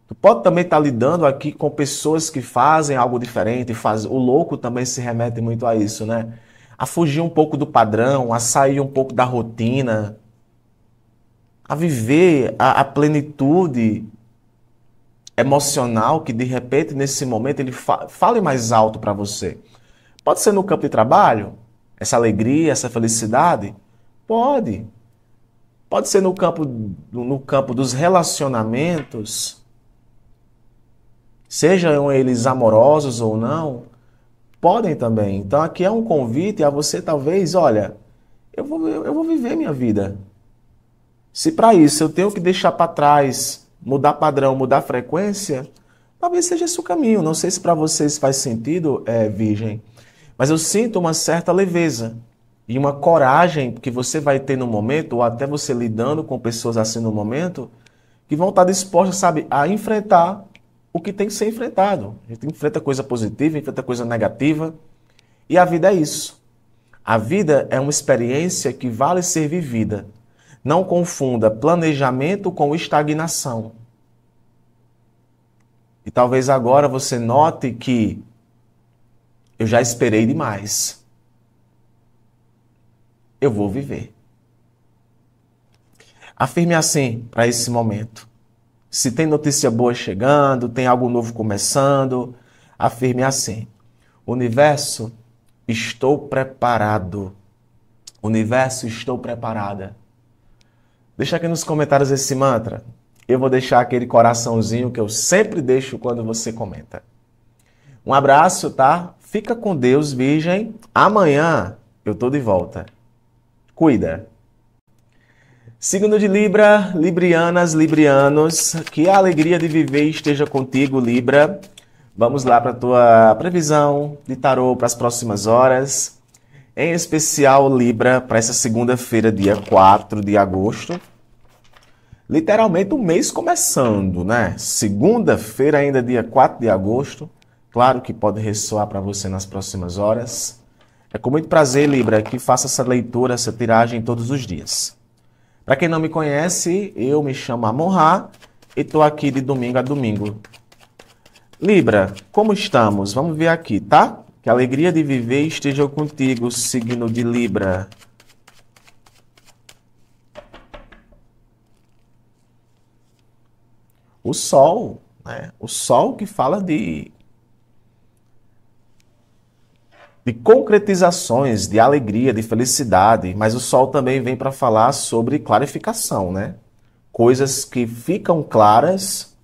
Tu pode também estar lidando aqui com pessoas que fazem algo diferente, o louco também se remete muito a isso, né? A fugir um pouco do padrão, a sair um pouco da rotina, a viver a plenitude emocional que de repente nesse momento ele fale mais alto para você. Pode ser no campo de trabalho, essa alegria, essa felicidade? Pode. Pode ser no campo dos relacionamentos, sejam eles amorosos ou não, podem também. Então aqui é um convite a você talvez, olha, eu vou viver minha vida. Se para isso eu tenho que deixar para trás, mudar padrão, mudar frequência, talvez seja esse o caminho. Não sei se para vocês faz sentido, Virgem, mas eu sinto uma certa leveza e uma coragem que você vai ter no momento, ou até você lidando com pessoas assim no momento, que vão estar dispostas, sabe, a enfrentar o que tem que ser enfrentado. A gente enfrenta coisa positiva, enfrenta coisa negativa, e a vida é isso. A vida é uma experiência que vale ser vivida. Não confunda planejamento com estagnação. E talvez agora você note que eu já esperei demais. Eu vou viver. Afirme assim para esse momento. Se tem notícia boa chegando, tem algo novo começando, afirme assim: Universo, estou preparado. Universo, estou preparada. Deixa aqui nos comentários esse mantra. Eu vou deixar aquele coraçãozinho que eu sempre deixo quando você comenta. Um abraço, tá? Fica com Deus, Virgem. Amanhã eu tô de volta. Cuida. Signo de Libra, Librianas, Librianos, que a alegria de viver esteja contigo, Libra. Vamos lá para a tua previsão de tarô para as próximas horas. Em especial, Libra, para essa segunda-feira, dia 4 de agosto. Literalmente o mês começando, né? Segunda-feira, ainda dia 4 de agosto. Claro que pode ressoar para você nas próximas horas. É com muito prazer, Libra, que faça essa leitura, essa tiragem todos os dias. Para quem não me conhece, eu me chamo Amon-Ra e estou aqui de domingo a domingo. Libra, como estamos? Vamos ver aqui, tá? Que a alegria de viver esteja contigo, signo de Libra. O Sol, né? O Sol que fala de concretizações, de alegria, de felicidade, mas o Sol também vem para falar sobre clarificação, né? Coisas que ficam claras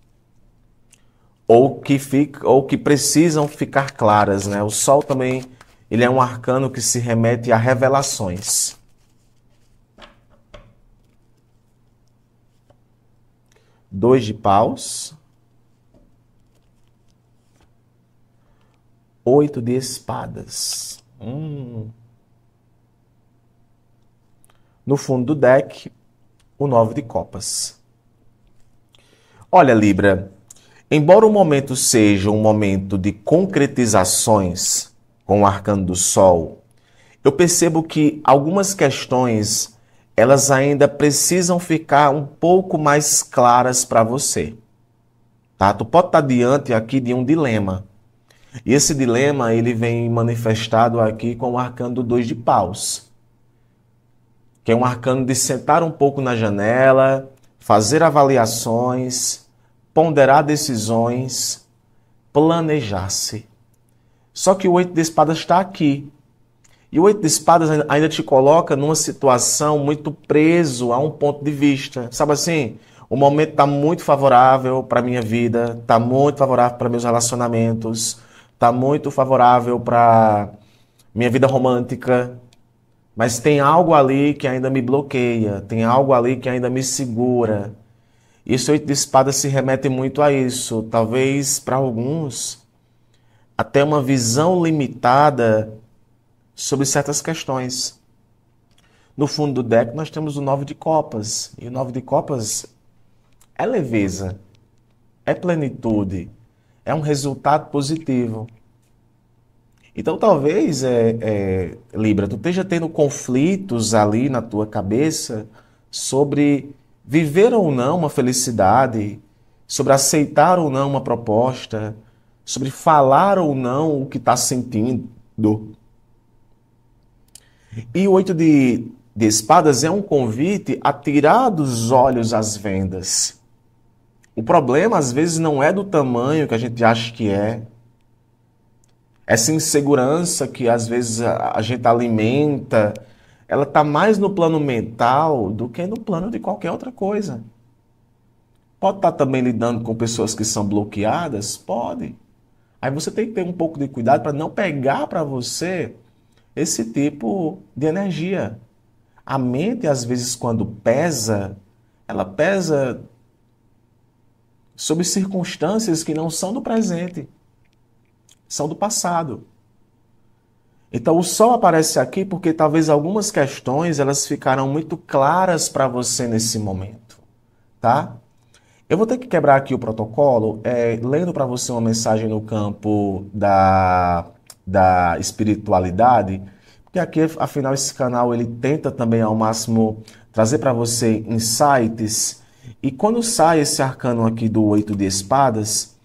ou que precisam ficar claras, né? O Sol também, ele é um arcano que se remete a revelações. Dois de paus. 8 de espadas. No fundo do deck, o 9 de copas. Olha, Libra, embora o momento seja um momento de concretizações com o arcano do Sol, eu percebo que algumas questões, elas ainda precisam ficar um pouco mais claras para você. Tá? Tu pode estar diante aqui de um dilema. E esse dilema, ele vem manifestado aqui com o arcano do 2 de paus, que é um arcano de sentar um pouco na janela, fazer avaliações, ponderar decisões, planejar-se. Só que o 8 de espadas está aqui. E o 8 de espadas ainda te coloca numa situação muito preso a um ponto de vista. Sabe assim? O momento está muito favorável para a minha vida, está muito favorável para meus relacionamentos, está muito favorável para minha vida romântica, mas tem algo ali que ainda me bloqueia, tem algo ali que ainda me segura. E esse 8 de espadas se remete muito a isso. Talvez para alguns, até uma visão limitada sobre certas questões. No fundo do deck nós temos o 9 de copas. E o 9 de copas é leveza, é plenitude, é um resultado positivo. Então, talvez, Libra, tu esteja tendo conflitos ali na tua cabeça sobre viver ou não uma felicidade, sobre aceitar ou não uma proposta, sobre falar ou não o que está sentindo. E o 8 de espadas é um convite a tirar dos olhos as vendas. O problema, às vezes, não é do tamanho que a gente acha que é. Essa insegurança que às vezes a gente alimenta, ela está mais no plano mental do que no plano de qualquer outra coisa. Pode estar também lidando com pessoas que são bloqueadas? Pode. Aí você tem que ter um pouco de cuidado para não pegar para você esse tipo de energia. A mente, às vezes, quando pesa, ela pesa sob circunstâncias que não são do presente. São do passado. Então o sol aparece aqui porque talvez algumas questões elas ficaram muito claras para você nesse momento, tá? Eu vou ter que quebrar aqui o protocolo, lendo para você uma mensagem no campo da espiritualidade, porque aqui, afinal, esse canal ele tenta também ao máximo trazer para você insights, e quando sai esse arcano aqui do 8 de espadas,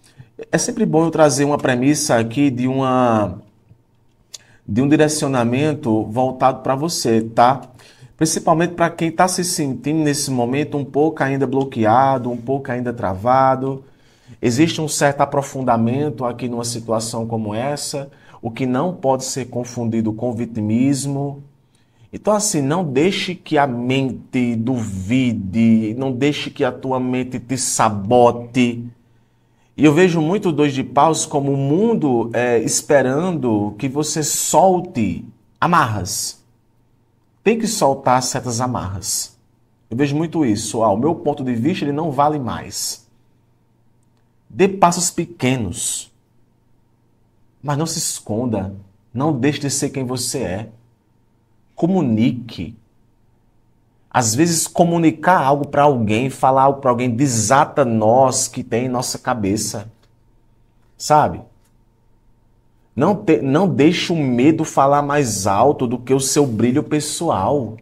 é sempre bom eu trazer uma premissa aqui de um direcionamento voltado para você, tá? Principalmente para quem está se sentindo nesse momento um pouco ainda bloqueado, um pouco ainda travado. Existe um certo aprofundamento aqui numa situação como essa, o que não pode ser confundido com vitimismo. Então, assim, não deixe que a mente duvide, não deixe que a tua mente te sabote. E eu vejo muito o 2 de paus como o mundo esperando que você solte amarras. Tem que soltar certas amarras. Eu vejo muito isso. O meu ponto de vista, ele não vale mais. Dê passos pequenos. Mas não se esconda. Não deixe de ser quem você é. Comunique. Às vezes, comunicar algo para alguém, falar algo para alguém, desata nós que tem em nossa cabeça. Sabe? Não deixe o medo falar mais alto do que o seu brilho pessoal.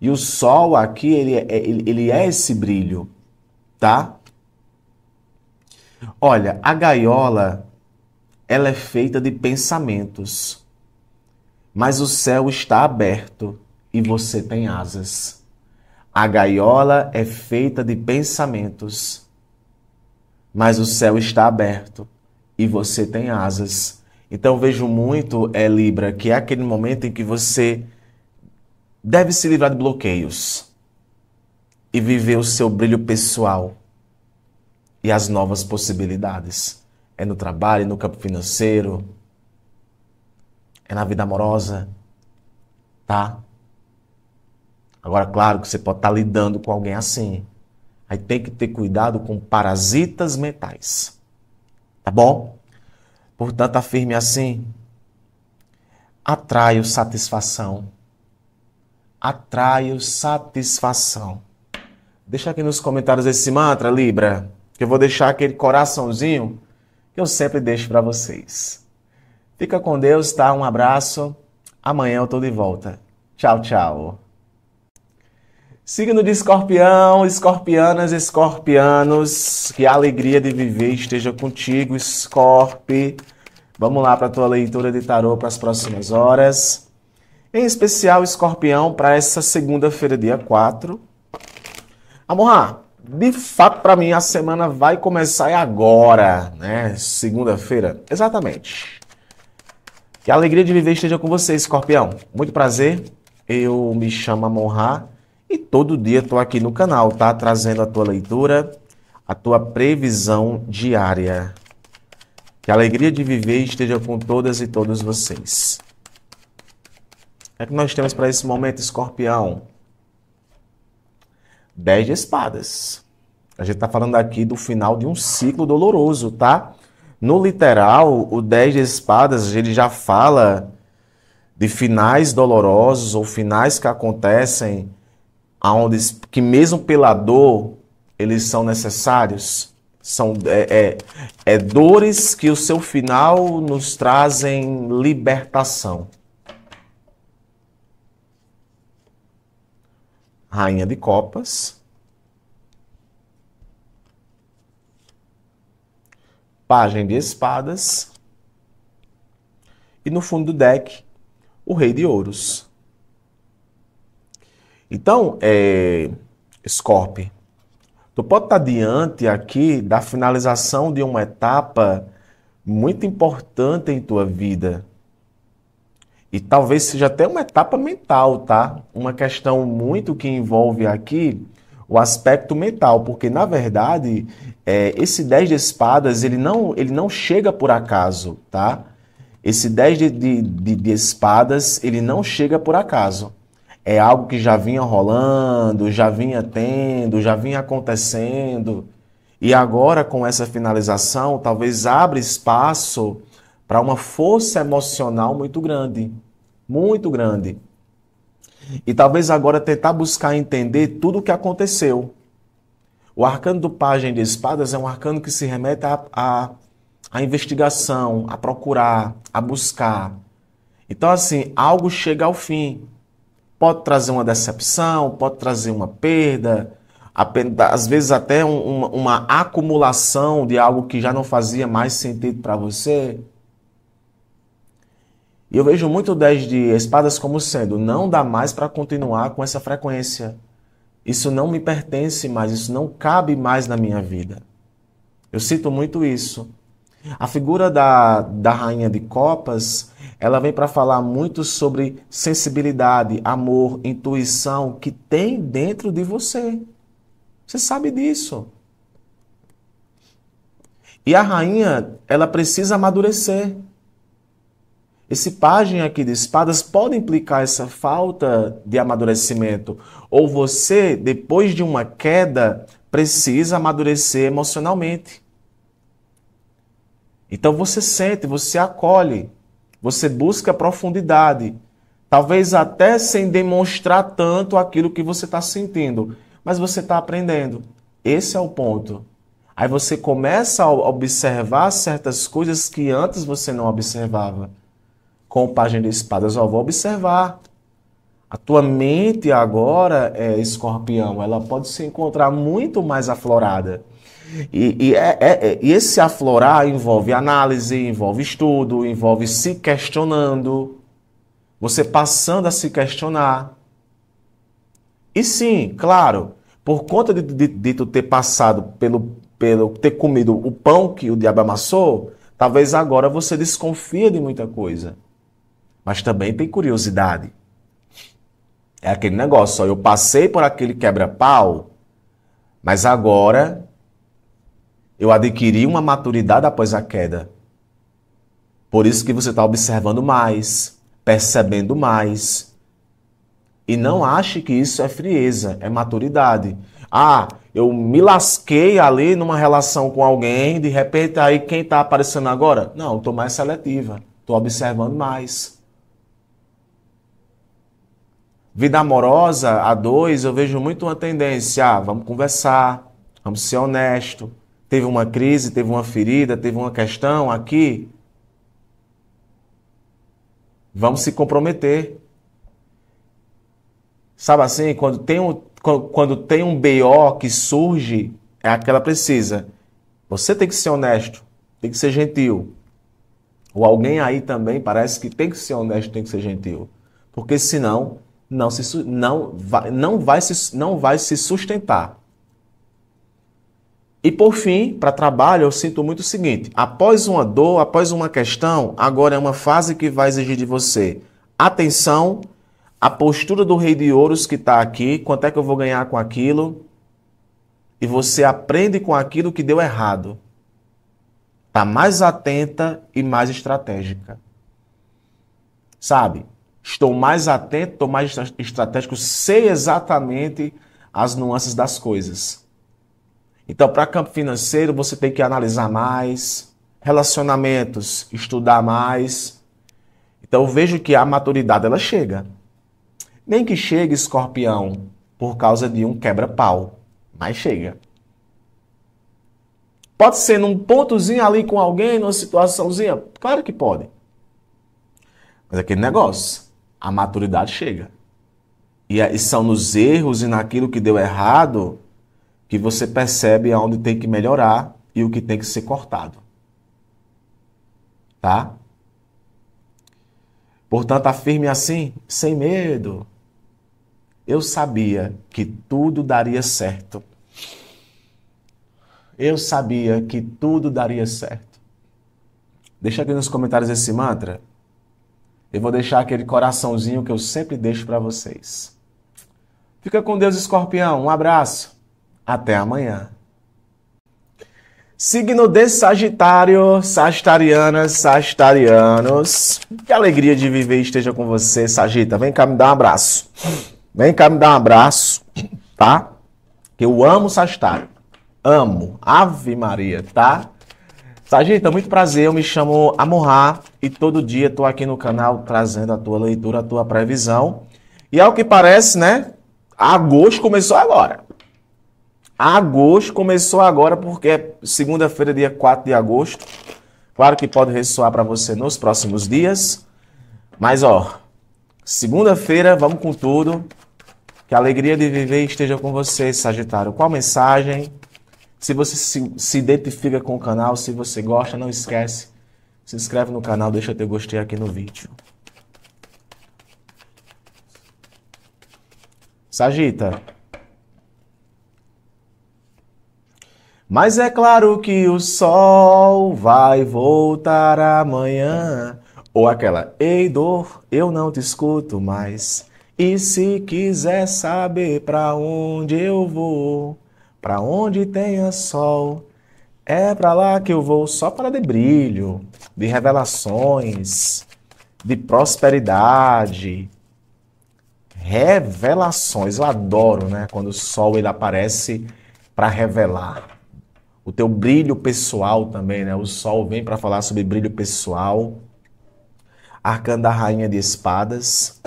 E o sol aqui, ele é esse brilho, tá? Olha, a gaiola, ela é feita de pensamentos. Mas o céu está aberto e você tem asas. A gaiola é feita de pensamentos, mas o céu está aberto e você tem asas. Então vejo muito, Libra, que é aquele momento em que você deve se livrar de bloqueios e viver o seu brilho pessoal e as novas possibilidades. É no trabalho, no campo financeiro, é na vida amorosa, tá? Agora, claro que você pode estar lidando com alguém assim. Aí tem que ter cuidado com parasitas mentais. Tá bom? Portanto, afirme assim. Atraio satisfação. Atraio satisfação. Deixa aqui nos comentários esse mantra, Libra, que eu vou deixar aquele coraçãozinho que eu sempre deixo para vocês. Fica com Deus, tá? Um abraço. Amanhã eu tô de volta. Tchau, tchau. Signo de Escorpião, escorpianas, escorpianos, que a alegria de viver esteja contigo, Escorpi. Vamos lá para a tua leitura de tarô para as próximas horas. Em especial, Escorpião, para essa segunda-feira, dia 4. Amor, de fato, para mim, a semana vai começar agora, né? Segunda-feira, exatamente. Que a alegria de viver esteja com você, Escorpião. Muito prazer, eu me chamo Amor. E todo dia estou aqui no canal, tá? Trazendo a tua leitura, a tua previsão diária. Que a alegria de viver esteja com todas e todos vocês. O que é que nós temos para esse momento, Escorpião? 10 de espadas. A gente está falando aqui do final de um ciclo doloroso, tá? No literal, o 10 de espadas, ele já fala de finais dolorosos ou finais que acontecem que mesmo pela dor, eles são necessários. São dores que o seu final nos trazem libertação. Rainha de Copas. Pajem de Espadas. E no fundo do deck, o Rei de Ouros. Então, Scorpio, tu pode estar diante aqui da finalização de uma etapa muito importante em tua vida. E talvez seja até uma etapa mental, tá? Uma questão muito que envolve aqui o aspecto mental, porque na verdade, esse 10 de espadas, ele não chega por acaso, tá? Esse 10 de espadas, ele não chega por acaso. É algo que já vinha rolando, já vinha tendo, já vinha acontecendo. E agora, com essa finalização, talvez abra espaço para uma força emocional muito grande. Muito grande. E talvez agora tentar buscar entender tudo o que aconteceu. O arcano do Pajem de Espadas é um arcano que se remete à investigação, a procurar, a buscar. Então, assim, algo chega ao fim. Pode trazer uma decepção, pode trazer uma perda, às vezes até uma acumulação de algo que já não fazia mais sentido para você. E eu vejo muito o 10 de espadas como sendo, não dá mais para continuar com essa frequência. Isso não me pertence mais, isso não cabe mais na minha vida. Eu sinto muito isso. A figura da Rainha de Copas, ela vem para falar muito sobre sensibilidade, amor, intuição que tem dentro de você. Você sabe disso. E a rainha, ela precisa amadurecer. Esse pajem aqui de espadas pode implicar essa falta de amadurecimento. Ou você, depois de uma queda, precisa amadurecer emocionalmente. Então você sente, você acolhe, você busca profundidade. Talvez até sem demonstrar tanto aquilo que você está sentindo. Mas você está aprendendo. Esse é o ponto. Aí você começa a observar certas coisas que antes você não observava. Com o pajem de espadas, vou observar. A tua mente agora, escorpião, ela pode se encontrar muito mais aflorada. E esse aflorar envolve análise, envolve estudo, envolve se questionando. Você passando a se questionar. E sim, claro, por conta de tu ter passado pelo ter comido o pão que o diabo amassou, talvez agora você desconfia de muita coisa. Mas também tem curiosidade. É aquele negócio, ó, eu passei por aquele quebra-pau, mas agora eu adquiri uma maturidade após a queda. Por isso que você está observando mais, percebendo mais. E não ache que isso é frieza, é maturidade. Ah, eu me lasquei ali numa relação com alguém, de repente aí quem está aparecendo agora? Não, estou mais seletiva, estou observando mais. Vida amorosa, a dois, eu vejo muito uma tendência, vamos conversar, vamos ser honesto. Teve uma crise, teve uma ferida, teve uma questão aqui. Vamos se comprometer. Sabe assim, quando tem um BO que surge, é aquela precisa. Você tem que ser honesto, tem que ser gentil. Ou alguém aí também parece que tem que ser honesto, tem que ser gentil. Porque senão não vai se sustentar. E por fim, para trabalho, eu sinto muito o seguinte, após uma dor, após uma questão, agora é uma fase que vai exigir de você atenção, a postura do Rei de Ouros que está aqui, quanto é que eu vou ganhar com aquilo, e você aprende com aquilo que deu errado. Está mais atenta e mais estratégica. Sabe? Estou mais atento, estou mais estratégico, sei exatamente as nuances das coisas. Então, para campo financeiro, você tem que analisar mais, relacionamentos, estudar mais. Então, eu vejo que a maturidade, ela chega. Nem que chegue, escorpião, por causa de um quebra-pau, mas chega. Pode ser num pontozinho ali com alguém, numa situaçãozinha? Claro que pode. Mas aquele negócio, a maturidade chega. E são nos erros e naquilo que deu errado que você percebe aonde tem que melhorar e o que tem que ser cortado. Tá? Portanto, afirme assim, sem medo. Eu sabia que tudo daria certo. Eu sabia que tudo daria certo. Deixa aqui nos comentários esse mantra. Eu vou deixar aquele coraçãozinho que eu sempre deixo para vocês. Fica com Deus, Escorpião. Um abraço. Até amanhã. Signo de Sagitário, sagitarianas, sagitarianos. Que alegria de viver esteja com você, Sagita. Vem cá me dar um abraço. Vem cá me dar um abraço, tá? Que eu amo Sagitário. Amo. Ave Maria, tá? Sagita, muito prazer. Eu me chamo Amorrá e todo dia estou aqui no canal trazendo a tua leitura, a tua previsão. E ao que parece, né? Agosto começou agora. Agosto começou agora porque é segunda-feira, dia 4 de agosto. Claro que pode ressoar para você nos próximos dias. Mas, ó, segunda-feira, vamos com tudo. Que a alegria de viver esteja com você, Sagitário. Qual mensagem? Se você se identifica com o canal, se você gosta, não esquece. Se inscreve no canal, deixa teu gostei aqui no vídeo. Sagita. Mas é claro que o sol vai voltar amanhã. Ou aquela, ei dor, eu não te escuto mais. E se quiser saber pra onde eu vou, pra onde tenha sol, é pra lá que eu vou. Só para de brilho, de revelações, de prosperidade. Revelações, eu adoro, né? Quando o sol ele aparece para revelar. O teu brilho pessoal também, né? O sol vem para falar sobre brilho pessoal. Arcano da Rainha de Espadas.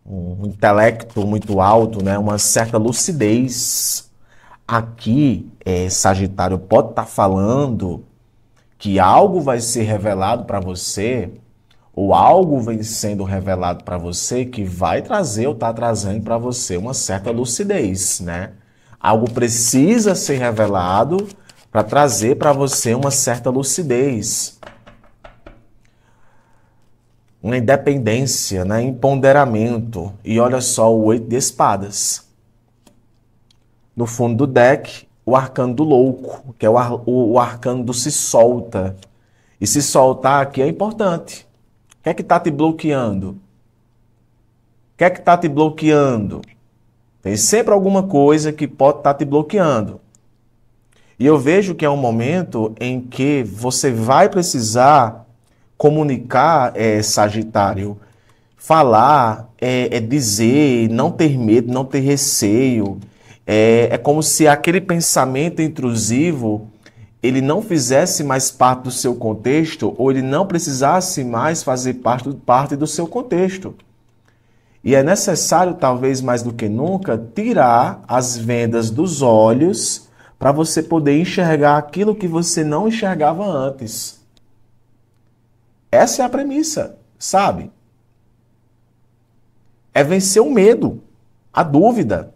Um intelecto muito alto, né? Uma certa lucidez. Aqui, Sagitário pode estar falando que algo vai ser revelado para você, ou algo vem sendo revelado para você que vai trazer ou está trazendo para você uma certa lucidez, né? Algo precisa ser revelado para trazer para você uma certa lucidez. Uma independência, né? Empoderamento. E olha só o 8 de espadas. No fundo do deck, o arcano do louco, que é o arcano do se solta. E se soltar aqui é importante. O que é que está te bloqueando? O que é que está te bloqueando? Tem sempre alguma coisa que pode estar te bloqueando. E eu vejo que é um momento em que você vai precisar comunicar, Sagitário, falar, dizer, não ter medo, não ter receio. É como se aquele pensamento intrusivo ele não fizesse mais parte do seu contexto ou ele não precisasse mais fazer parte do seu contexto. E é necessário, talvez mais do que nunca, tirar as vendas dos olhos para você poder enxergar aquilo que você não enxergava antes. Essa é a premissa, sabe? É vencer o medo, a dúvida.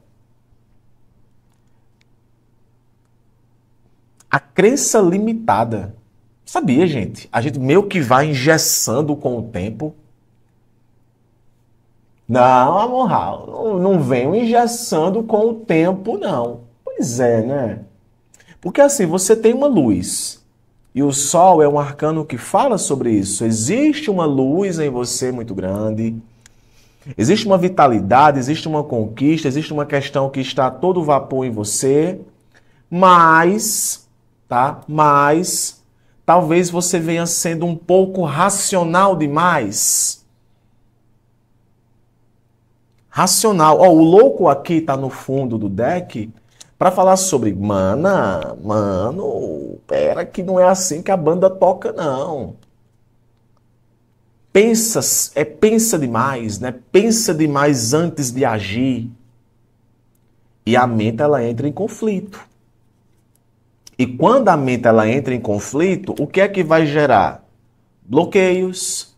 A crença limitada. Sabia, gente? A gente meio que vai engessando com o tempo. Não, amor, não venho engessando com o tempo, não. Pois é, né? Porque assim, você tem uma luz. E o Sol é um arcano que fala sobre isso. Existe uma luz em você muito grande. Existe uma vitalidade, existe uma conquista, existe uma questão que está a todo vapor em você. Mas talvez você venha sendo um pouco racional demais. Racional. O louco aqui está no fundo do deck para falar sobre, mano, pera que não é assim que a banda toca, não. Pensa demais, né? Pensa demais antes de agir. E a mente, ela entra em conflito. E quando a mente ela entra em conflito, o que é que vai gerar? Bloqueios,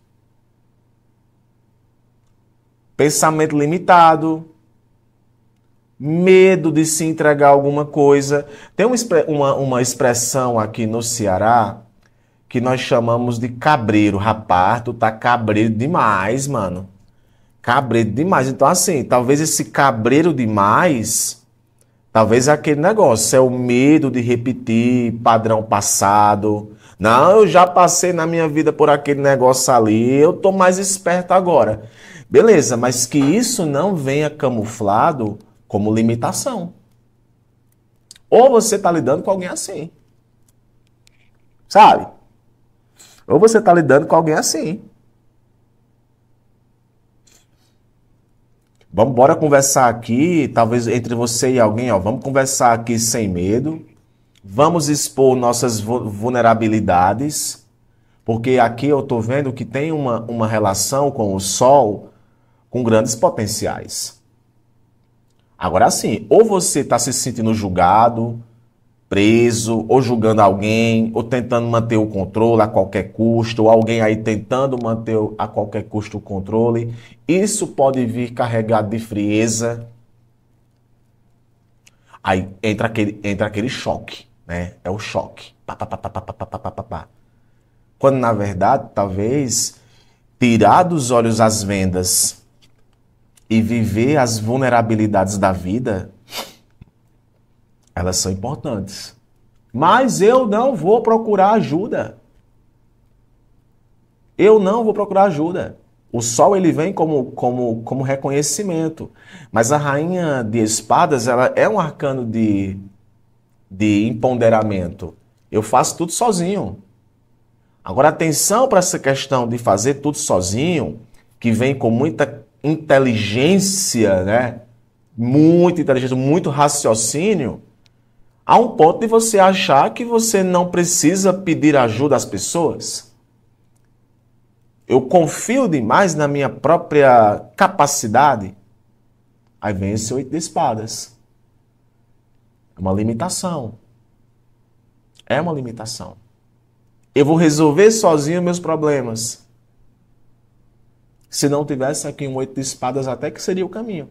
pensamento limitado, medo de se entregar a alguma coisa. Tem uma expressão aqui no Ceará que nós chamamos de cabreiro. Rapaz, tu tá cabreiro demais, mano. Cabreiro demais. Então, assim, talvez esse cabreiro demais, talvez é aquele negócio, é o medo de repetir padrão passado. Não, eu já passei na minha vida por aquele negócio ali, eu tô mais esperto agora. Beleza, mas que isso não venha camuflado como limitação. Ou você está lidando com alguém assim. Sabe? Ou você está lidando com alguém assim. Vamos bora conversar aqui, talvez entre você e alguém, ó. Vamos conversar aqui sem medo. Vamos expor nossas vulnerabilidades. Porque aqui eu estou vendo que tem uma relação com o Sol com grandes potenciais. Agora sim, ou você está se sentindo julgado, preso, ou julgando alguém, ou tentando manter o controle a qualquer custo, ou alguém aí tentando manter a qualquer custo o controle. Isso pode vir carregado de frieza. Aí entra aquele choque, né? É o choque. Pá, pá, pá, pá, pá, pá, pá, pá, pá. Quando, na verdade, talvez tirar dos olhos as vendas e viver as vulnerabilidades da vida, elas são importantes. Mas eu não vou procurar ajuda. Eu não vou procurar ajuda. O Sol ele vem como reconhecimento. Mas a Rainha de Espadas ela é um arcano de empoderamento. Eu faço tudo sozinho. Agora, atenção para essa questão de fazer tudo sozinho, que vem com muita inteligência, né? Muita inteligência, muito raciocínio, a um ponto de você achar que você não precisa pedir ajuda às pessoas. Eu confio demais na minha própria capacidade. Aí vem esse 8 de espadas. É uma limitação. É uma limitação. Eu vou resolver sozinho meus problemas. Se não tivesse aqui um 8 de espadas, até que seria o caminho.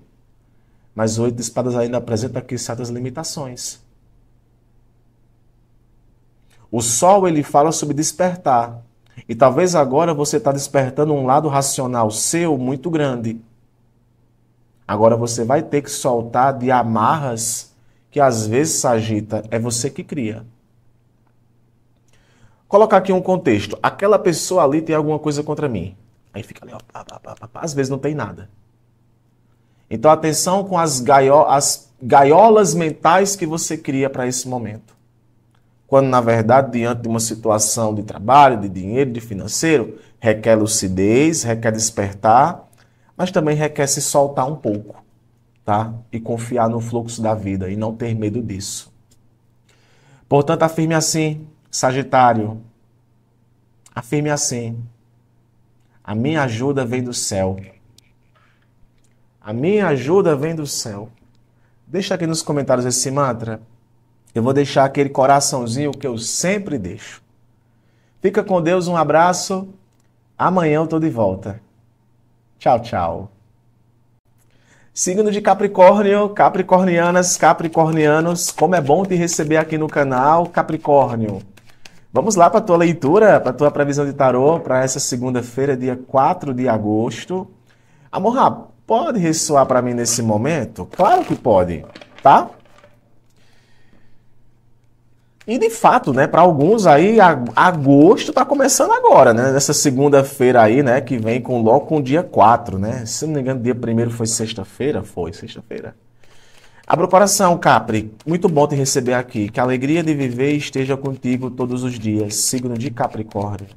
Mas o 8 de espadas ainda apresenta aqui certas limitações. O Sol, ele fala sobre despertar. E talvez agora você está despertando um lado racional seu muito grande. Agora você vai ter que soltar de amarras que às vezes, Sagita, é você que cria. Colocar aqui um contexto. Aquela pessoa ali tem alguma coisa contra mim. Aí fica ali, ó, às vezes não tem nada. Então, atenção com as gaiolas mentais que você cria para esse momento. Quando, na verdade, diante de uma situação de trabalho, de dinheiro, de financeiro, requer lucidez, requer despertar, mas também requer se soltar um pouco, tá? E confiar no fluxo da vida e não ter medo disso. Portanto, afirme assim, Sagitário, afirme assim: a minha ajuda vem do céu. A minha ajuda vem do céu. Deixa aqui nos comentários esse mantra. Eu vou deixar aquele coraçãozinho que eu sempre deixo. Fica com Deus, um abraço. Amanhã eu tô de volta. Tchau, tchau. Signo de Capricórnio, capricornianas, capricornianos, como é bom te receber aqui no canal, Capricórnio. Vamos lá para a tua leitura, para a tua previsão de tarô, para essa segunda-feira, dia 4 de agosto. Amor, pode ressoar para mim nesse momento? Claro que pode, tá? E de fato, né, para alguns aí, agosto está começando agora, né? Nessa segunda-feira aí, né, que vem logo com o dia 4, né? Se não me engano, dia 1º foi sexta-feira? Foi, sexta-feira. Abra o coração, Capri. Muito bom te receber aqui. Que a alegria de viver esteja contigo todos os dias. Signo de Capricórnio.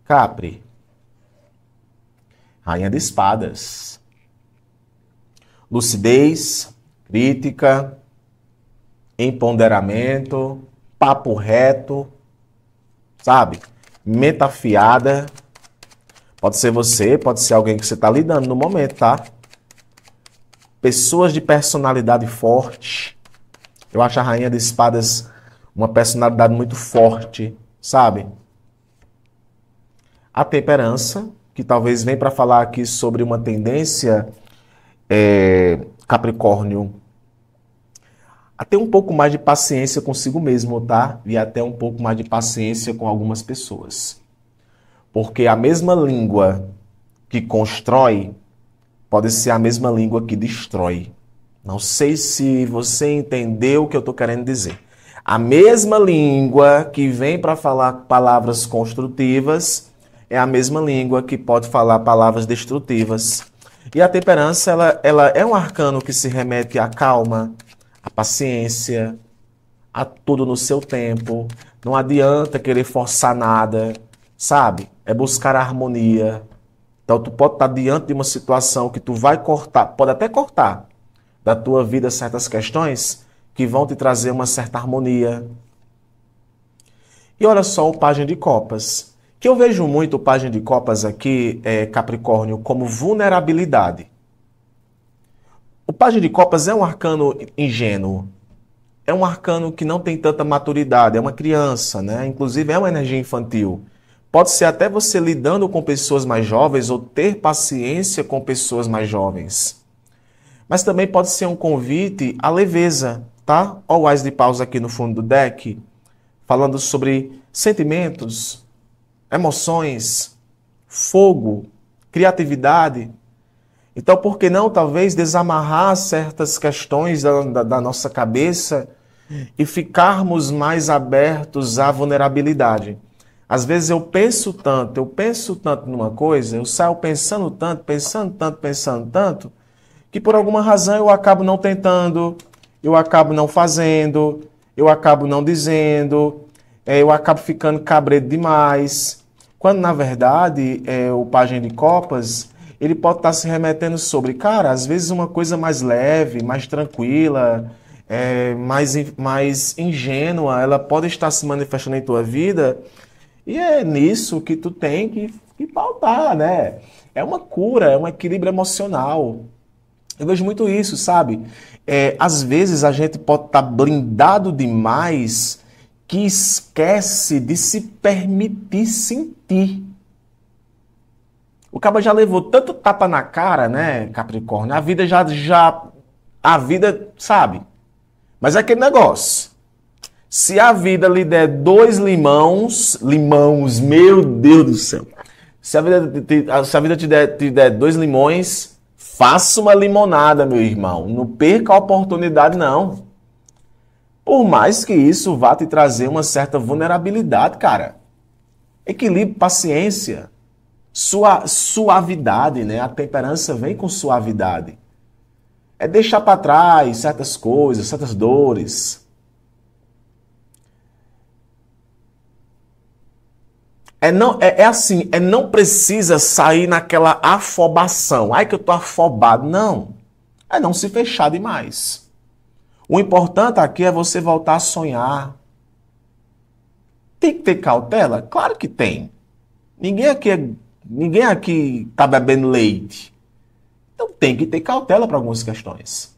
Capri. Rainha de Espadas. Lucidez, crítica, empoderamento, papo reto, sabe? Mente afiada. Pode ser você, pode ser alguém que você está lidando no momento, tá? Pessoas de personalidade forte. Eu acho a Rainha de Espadas uma personalidade muito forte, sabe? A Temperança, que talvez venha para falar aqui sobre uma tendência, Capricórnio, a ter um pouco mais de paciência consigo mesmo, tá? E até um pouco mais de paciência com algumas pessoas. Porque a mesma língua que constrói pode ser a mesma língua que destrói. Não sei se você entendeu o que eu estou querendo dizer. A mesma língua que vem para falar palavras construtivas é a mesma língua que pode falar palavras destrutivas. E a temperança, ela é um arcano que se remete à calma, à paciência, a tudo no seu tempo. Não adianta querer forçar nada, sabe? É buscar a harmonia. Então, tu pode estar diante de uma situação que tu vai cortar, pode até cortar da tua vida certas questões que vão te trazer uma certa harmonia. E olha só o Pajem de Copas, que eu vejo muito o Pajem de Copas aqui, Capricórnio, como vulnerabilidade. O Pajem de Copas é um arcano ingênuo, é um arcano que não tem tanta maturidade, é uma criança, né? Inclusive é uma energia infantil. Pode ser até você lidando com pessoas mais jovens ou ter paciência com pessoas mais jovens. Mas também pode ser um convite à leveza, tá? Olha o Ás de Paus aqui no fundo do deck, falando sobre sentimentos, emoções, fogo, criatividade. Então, por que não, talvez, desamarrar certas questões da nossa cabeça e ficarmos mais abertos à vulnerabilidade? Às vezes eu penso tanto numa coisa, eu saio pensando tanto, que por alguma razão eu acabo não tentando, eu acabo não fazendo, eu acabo não dizendo, eu acabo ficando cabreiro demais. Quando, na verdade, o Pajem de Copas, ele pode estar se remetendo sobre, cara, às vezes uma coisa mais leve, mais tranquila, mais ingênua, ela pode estar se manifestando em tua vida. E é nisso que tu tem que pautar, né? É uma cura, é um equilíbrio emocional. Eu vejo muito isso, sabe? Às vezes a gente pode estar blindado demais que esquece de se permitir sentir. O cara já levou tanto tapa na cara, né, Capricórnio? A vida a vida, sabe? Mas é aquele negócio. Se a vida lhe der 2 limões, meu Deus do céu. Se a vida te der 2 limões, faça uma limonada, meu irmão. Não perca a oportunidade, não. Por mais que isso vá te trazer uma certa vulnerabilidade, cara. Equilíbrio, paciência, suavidade, né? A temperança vem com suavidade. É deixar para trás certas coisas, certas dores. Não precisa sair naquela afobação. Ai que eu tô afobado. Não. É não se fechar demais. O importante aqui é você voltar a sonhar. Tem que ter cautela? Claro que tem. Ninguém aqui tá bebendo leite. Então tem que ter cautela para algumas questões.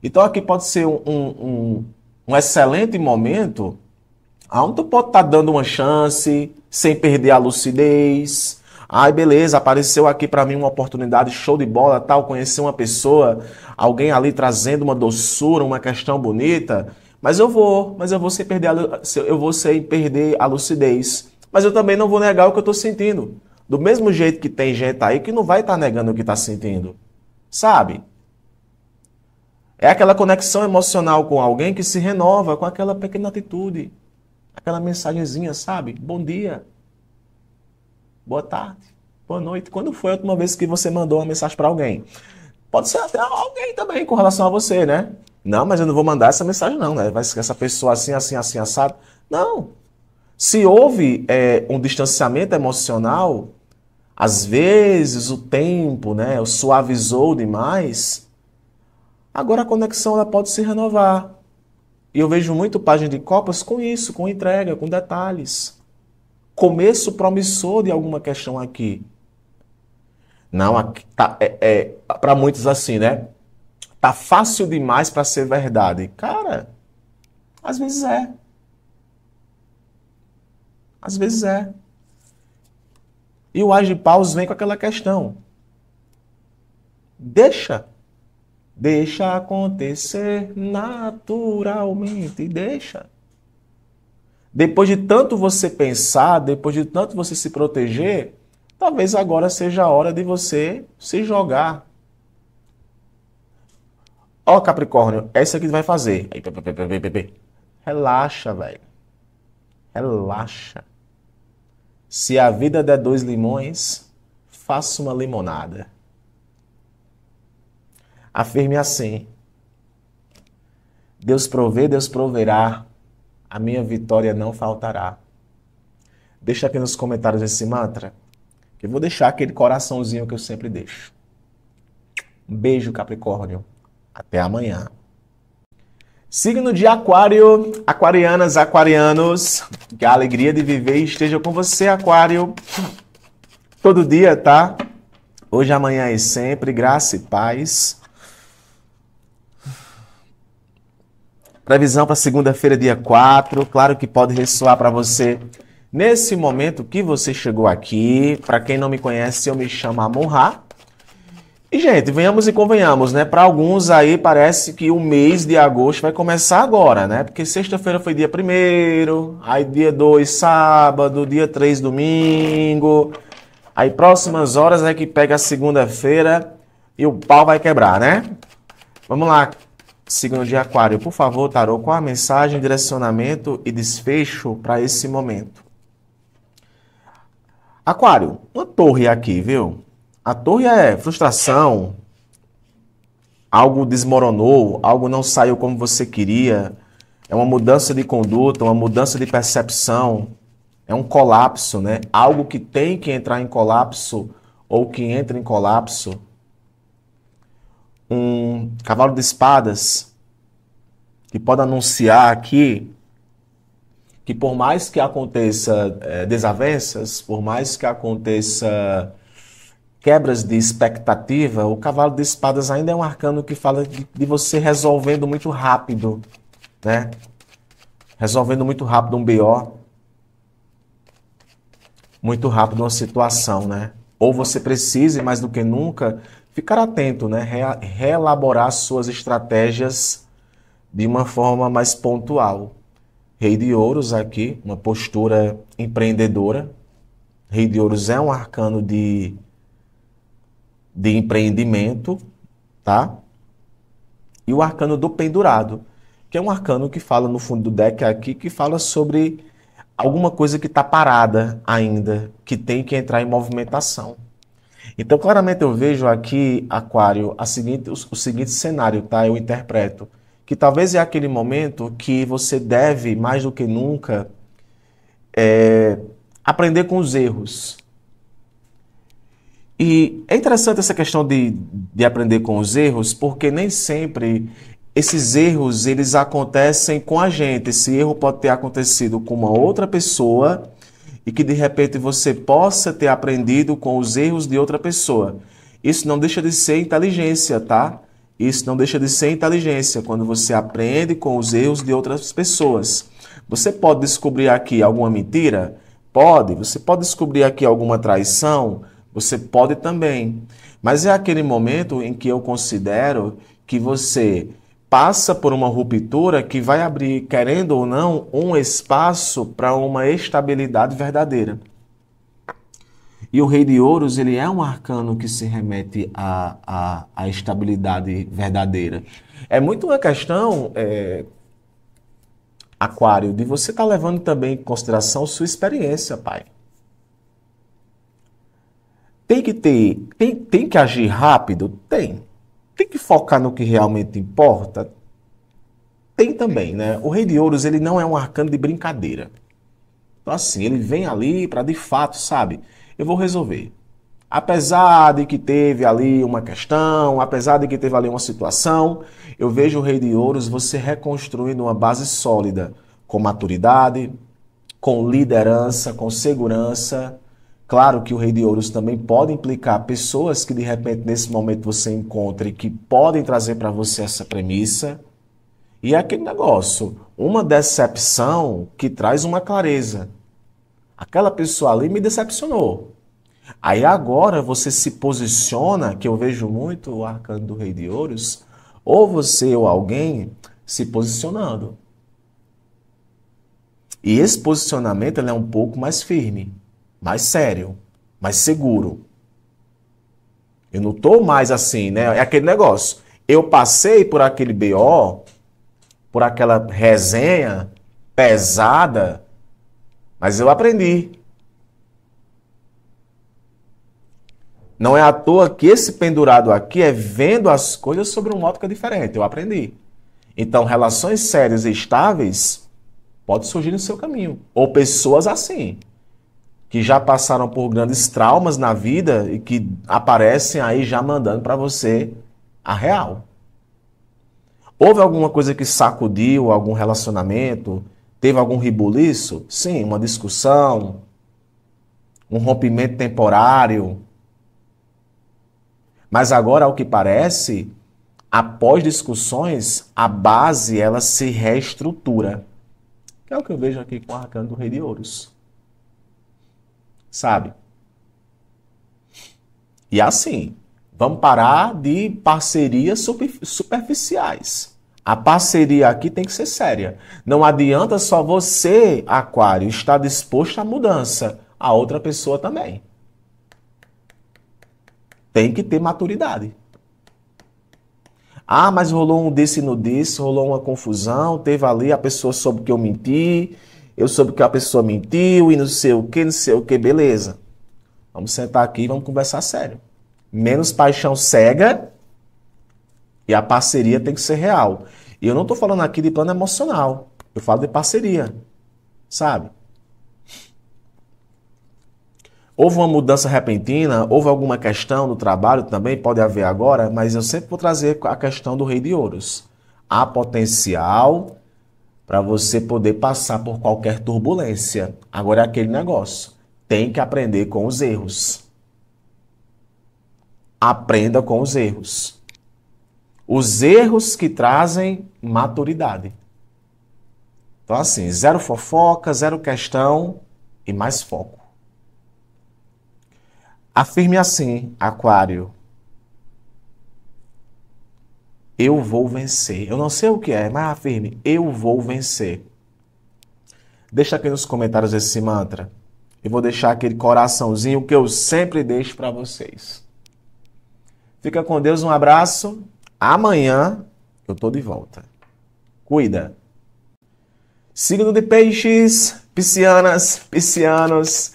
Então aqui pode ser um excelente momento onde tu pode estar dando uma chance, sem perder a lucidez. Ai, beleza, apareceu aqui para mim uma oportunidade, show de bola, tal, conhecer uma pessoa, alguém ali trazendo uma doçura, uma questão bonita, mas eu vou sem perder a lucidez. Mas eu também não vou negar o que eu estou sentindo. Do mesmo jeito que tem gente aí que não vai estar negando o que está sentindo. Sabe? É aquela conexão emocional com alguém que se renova com aquela pequena atitude. Aquela mensagenzinha, sabe? Bom dia. Boa tarde. Boa noite. Quando foi a última vez que você mandou uma mensagem para alguém? Pode ser até alguém também com relação a você, né? Não, mas eu não vou mandar essa mensagem não, né? Vai ser essa pessoa assim, assado. Não. Se houve um distanciamento emocional, às vezes o tempo, né, suavizou demais, agora a conexão ela pode se renovar. E eu vejo muito Pajem de Copas com isso, com entrega, com detalhes. Começo promissor de alguma questão aqui. Não, para muitos assim, né? Tá fácil demais para ser verdade. Cara, Às vezes é. Às vezes é. E o Age de Paus vem com aquela questão. Deixa. Deixa acontecer naturalmente. Deixa. Depois de tanto você pensar, depois de tanto você se proteger, talvez agora seja a hora de você se jogar. Ó, Capricórnio, é isso aqui que vai fazer. Relaxa, velho. Relaxa. Se a vida der 2 limões, faça uma limonada. Afirme assim: Deus provê, Deus proverá. A minha vitória não faltará. Deixa aqui nos comentários esse mantra, que eu vou deixar aquele coraçãozinho que eu sempre deixo. Um beijo, Capricórnio. Até amanhã. Signo de Aquário, aquarianas, aquarianos, que a alegria de viver esteja com você, Aquário. Todo dia, tá? Hoje, amanhã e sempre, graça e paz. Previsão para segunda-feira, dia 4. Claro que pode ressoar para você nesse momento que você chegou aqui. Para quem não me conhece, eu me chamo Amon-Ra. E, gente, venhamos e convenhamos, né? Para alguns aí parece que o mês de agosto vai começar agora, né? Porque sexta-feira foi dia 1º, aí dia 2, sábado, dia 3, domingo. Aí próximas horas é que pega a segunda-feira e o pau vai quebrar, né? Vamos lá, signo de Aquário. Por favor, tarô, qual a mensagem, direcionamento e desfecho para esse momento? Aquário, uma torre aqui, viu? A torre é frustração, algo desmoronou, algo não saiu como você queria, é uma mudança de conduta, uma mudança de percepção, é um colapso, né? Algo que tem que entrar em colapso ou que entra em colapso. Um cavalo de espadas que pode anunciar aqui que por mais que aconteça desavenças, por mais que aconteça quebras de expectativa, o cavalo de espadas ainda é um arcano que fala de você resolvendo muito rápido, né? Resolvendo muito rápido um BO, muito rápido uma situação, né? Ou você precise, mais do que nunca, ficar atento, né? Reelaborar suas estratégias de uma forma mais pontual. Rei de Ouros aqui, uma postura empreendedora. Rei de Ouros é um arcano de empreendimento, tá? E o arcano do pendurado, que é um arcano que fala no fundo do deck aqui, que fala sobre alguma coisa que está parada ainda, que tem que entrar em movimentação. Então, claramente eu vejo aqui, Aquário, o seguinte cenário, tá? Eu interpreto que talvez é aquele momento que você deve, mais do que nunca, aprender com os erros. E é interessante essa questão de aprender com os erros, porque nem sempre esses erros eles acontecem com a gente. Esse erro pode ter acontecido com uma outra pessoa e que de repente você possa ter aprendido com os erros de outra pessoa. Isso não deixa de ser inteligência, tá? Isso não deixa de ser inteligência quando você aprende com os erros de outras pessoas. Você pode descobrir aqui alguma mentira? Pode. Você pode descobrir aqui alguma traição? Você pode também. Mas é aquele momento em que eu considero que você passa por uma ruptura que vai abrir, querendo ou não, um espaço para uma estabilidade verdadeira. E o Rei de Ouros, ele é um arcano que se remete à estabilidade verdadeira. É muito uma questão, Aquário, de você estar levando também em consideração sua experiência, pai. Tem que agir rápido? Tem. Tem que focar no que realmente importa? Tem também, né? O Rei de Ouros, ele não é um arcano de brincadeira. Então, assim, ele vem ali para, de fato, sabe? Eu vou resolver. Apesar de que teve ali uma questão, apesar de que teve ali uma situação, eu vejo o Rei de Ouros você reconstruindo uma base sólida, com maturidade, com liderança, com segurança. Claro que o Rei de Ouros também pode implicar pessoas que de repente nesse momento você encontre que podem trazer para você essa premissa. E é aquele negócio, uma decepção que traz uma clareza. Aquela pessoa ali me decepcionou. Aí agora você se posiciona, que eu vejo muito o arcano do Rei de Ouros, ou você ou alguém se posicionando. E esse posicionamento ele é um pouco mais firme, mais sério, mais seguro. Eu não estou mais assim, né? É aquele negócio. Eu passei por aquele BO, por aquela resenha pesada, mas eu aprendi. Não é à toa que esse pendurado aqui é vendo as coisas sobre uma ótica diferente. Eu aprendi. Então, relações sérias e estáveis podem surgir no seu caminho. Ou pessoas assim, que já passaram por grandes traumas na vida e que aparecem aí já mandando para você a real. Houve alguma coisa que sacudiu algum relacionamento? Teve algum rebuliço? Sim, uma discussão, um rompimento temporário. Mas agora, ao que parece, após discussões, a base ela se reestrutura. Que é o que eu vejo aqui com o arcano do Rei de Ouros. Sabe? E assim, vamos parar de parcerias superficiais. A parceria aqui tem que ser séria. Não adianta só você, Aquário, estar disposto à mudança. A outra pessoa também. Tem que ter maturidade. Ah, mas rolou um desse no desse, rolou uma confusão, teve ali, a pessoa soube que eu menti, eu soube que a pessoa mentiu e não sei o que, beleza. Vamos sentar aqui e vamos conversar sério. Menos paixão cega e a parceria tem que ser real. E eu não estou falando aqui de plano emocional, eu falo de parceria, sabe? Houve uma mudança repentina, houve alguma questão no trabalho também, pode haver agora, mas eu sempre vou trazer a questão do Rei de Ouros. Há potencial para você poder passar por qualquer turbulência. Agora é aquele negócio, tem que aprender com os erros. Aprenda com os erros. Os erros que trazem maturidade. Então assim, zero fofoca, zero questão e mais foco. Afirme assim, Aquário. Eu vou vencer. Eu não sei o que é, mas afirme. Eu vou vencer. Deixa aqui nos comentários esse mantra. Eu vou deixar aquele coraçãozinho que eu sempre deixo para vocês. Fica com Deus, um abraço. Amanhã eu tô de volta. Cuida. Signo de Peixes, piscianas, piscianos.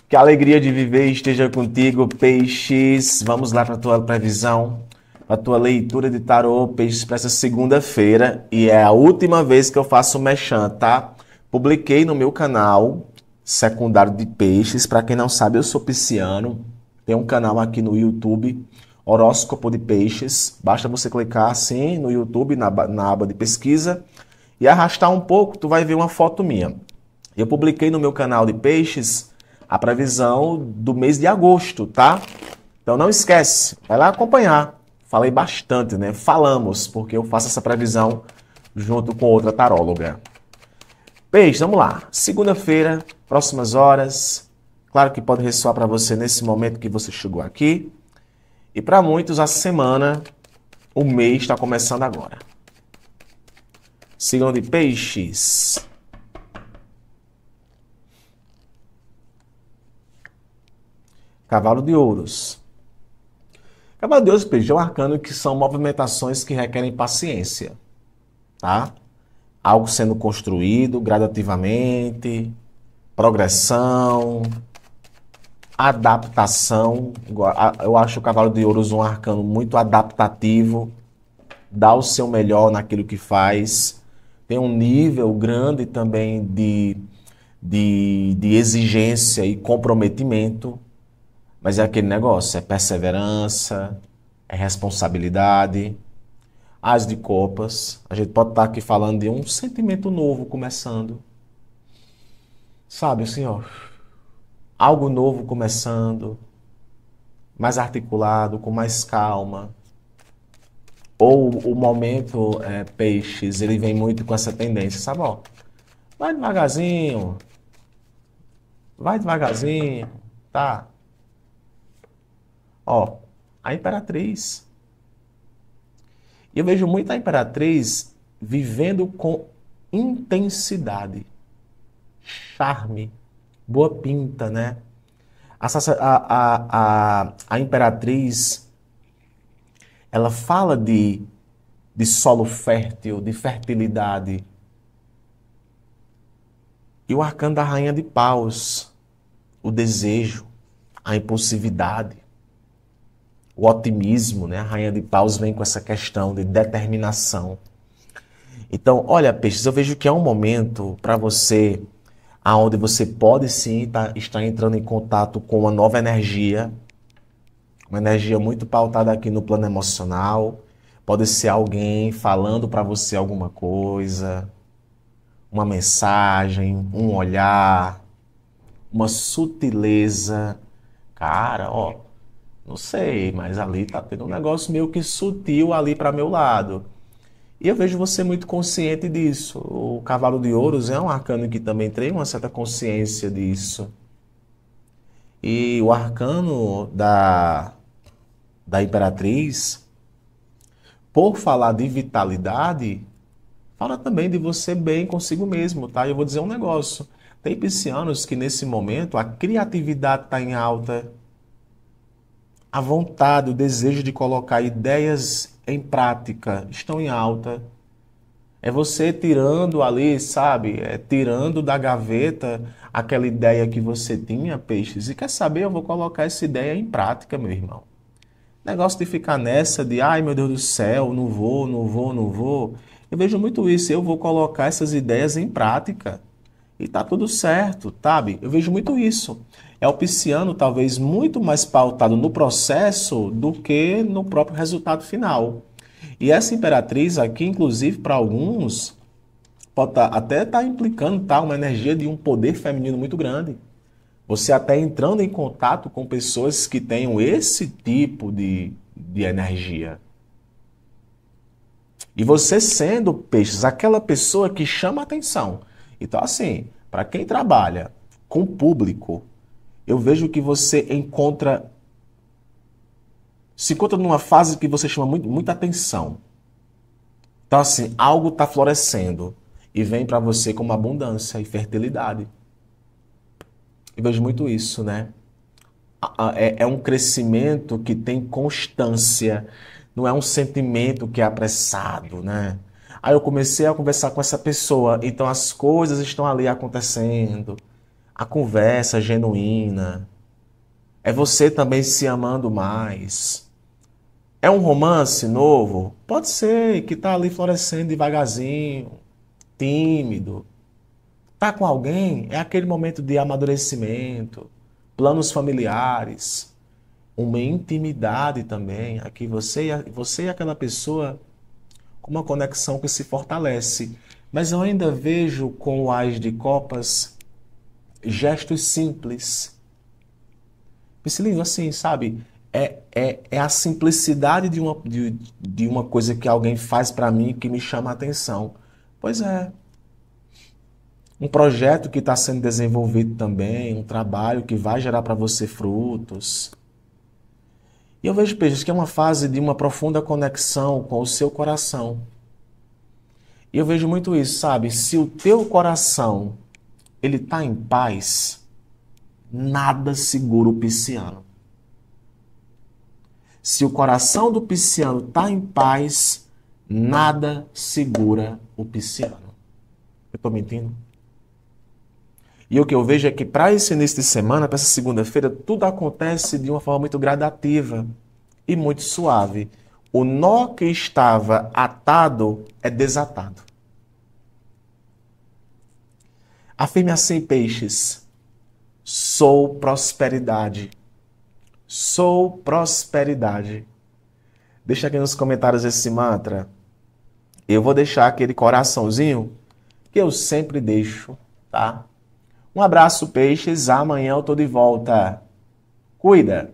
Que a alegria de viver esteja contigo, Peixes. Vamos lá para a tua previsão, para a tua leitura de tarô, Peixes, para essa segunda-feira. E é a última vez que eu faço o merchan, tá? Publiquei no meu canal secundário de Peixes. Para quem não sabe, eu sou pisciano. Tem um canal aqui no YouTube, Horóscopo de Peixes. Basta você clicar assim no YouTube, na aba de pesquisa, e arrastar um pouco, tu vai ver uma foto minha. Eu publiquei no meu canal de Peixes a previsão do mês de agosto, tá? Então não esquece, vai lá acompanhar. Falei bastante, né? Falamos, porque eu faço essa previsão junto com outra taróloga. Peixe, vamos lá. Segunda-feira, próximas horas. Claro que pode ressoar para você nesse momento que você chegou aqui. E para muitos, a semana, o mês está começando agora. Signo de Peixes. Cavalo de Ouros. Cavalo de Ouros, Peixe, é um arcano que são movimentações que requerem paciência, tá? Algo sendo construído gradativamente, progressão, adaptação. Eu acho o Cavalo de Ouros um arcano muito adaptativo, dá o seu melhor naquilo que faz, tem um nível grande também de exigência e comprometimento. Mas é aquele negócio, é perseverança, é responsabilidade. As de copas, a gente pode estar aqui falando de um sentimento novo começando. Sabe assim, ó, algo novo começando, mais articulado, com mais calma. Ou o momento, peixes, ele vem muito com essa tendência, sabe? Ó, vai devagarzinho, tá? Ó, a Imperatriz. E eu vejo muito a Imperatriz vivendo com intensidade, charme, boa pinta, né? A Imperatriz, ela fala de solo fértil, de fertilidade. E o arcano da Rainha de Paus, o desejo, a impulsividade, o otimismo, né? A Rainha de Paus vem com essa questão de determinação. Então, olha, peixes, eu vejo que é um momento para você, aonde você pode sim estar entrando em contato com uma nova energia, uma energia muito pautada aqui no plano emocional. Pode ser alguém falando para você alguma coisa, uma mensagem, um olhar, uma sutileza. Cara, ó, não sei, mas ali tá tendo um negócio meio que sutil ali para meu lado. E eu vejo você muito consciente disso. O Cavalo de Ouros é um arcano que também tem uma certa consciência disso. E o arcano da Imperatriz, por falar de vitalidade, fala também de você bem consigo mesmo, tá? Eu vou dizer um negócio. Tem piscianos que nesse momento a criatividade está em alta, a vontade, o desejo de colocar ideias em prática estão em alta. É você tirando ali, sabe? É tirando da gaveta aquela ideia que você tinha, peixes. E quer saber? Eu vou colocar essa ideia em prática, meu irmão. Negócio de ficar nessa de, ai meu Deus do céu, não vou, não vou, não vou. Eu vejo muito isso. Eu vou colocar essas ideias em prática. E tá tudo certo, sabe? Eu vejo muito isso. É o pisciano talvez muito mais pautado no processo do que no próprio resultado final. E essa imperatriz aqui, inclusive, para alguns, pode até estar implicando uma energia de um poder feminino muito grande. Você até entrando em contato com pessoas que tenham esse tipo de energia. E você sendo, peixes, aquela pessoa que chama atenção. Então, assim, para quem trabalha com público, eu vejo que você se encontra numa fase que você chama muita atenção. Então, assim, algo está florescendo e vem para você como abundância e fertilidade. Eu vejo muito isso, né? É um crescimento que tem constância, não é um sentimento que é apressado, né? Aí eu comecei a conversar com essa pessoa, então as coisas estão ali acontecendo, a conversa é genuína, é você também se amando mais. É um romance novo? Pode ser, que está ali florescendo devagarzinho, tímido. Tá com alguém? É aquele momento de amadurecimento, planos familiares, uma intimidade também. Aqui você e aquela pessoa com uma conexão que se fortalece. Mas eu ainda vejo com o Ás de Copas gestos simples. Priscilino, assim, sabe? É a simplicidade de uma coisa que alguém faz para mim que me chama a atenção. Pois é. Um projeto que está sendo desenvolvido também, um trabalho que vai gerar para você frutos. E eu vejo, peixes, que é uma fase de uma profunda conexão com o seu coração. E eu vejo muito isso, sabe? Se o teu coração ele está em paz, nada segura o pisciano. Se o coração do pisciano está em paz, nada segura o pisciano. Eu estou mentindo? E o que eu vejo é que para esse início de semana, para essa segunda-feira, tudo acontece de uma forma muito gradativa e muito suave. O nó que estava atado é desatado. Afirme assim, peixes: sou prosperidade. Sou prosperidade. Deixa aqui nos comentários esse mantra. Eu vou deixar aquele coraçãozinho que eu sempre deixo, tá? Um abraço, peixes. Amanhã eu tô de volta. Cuida!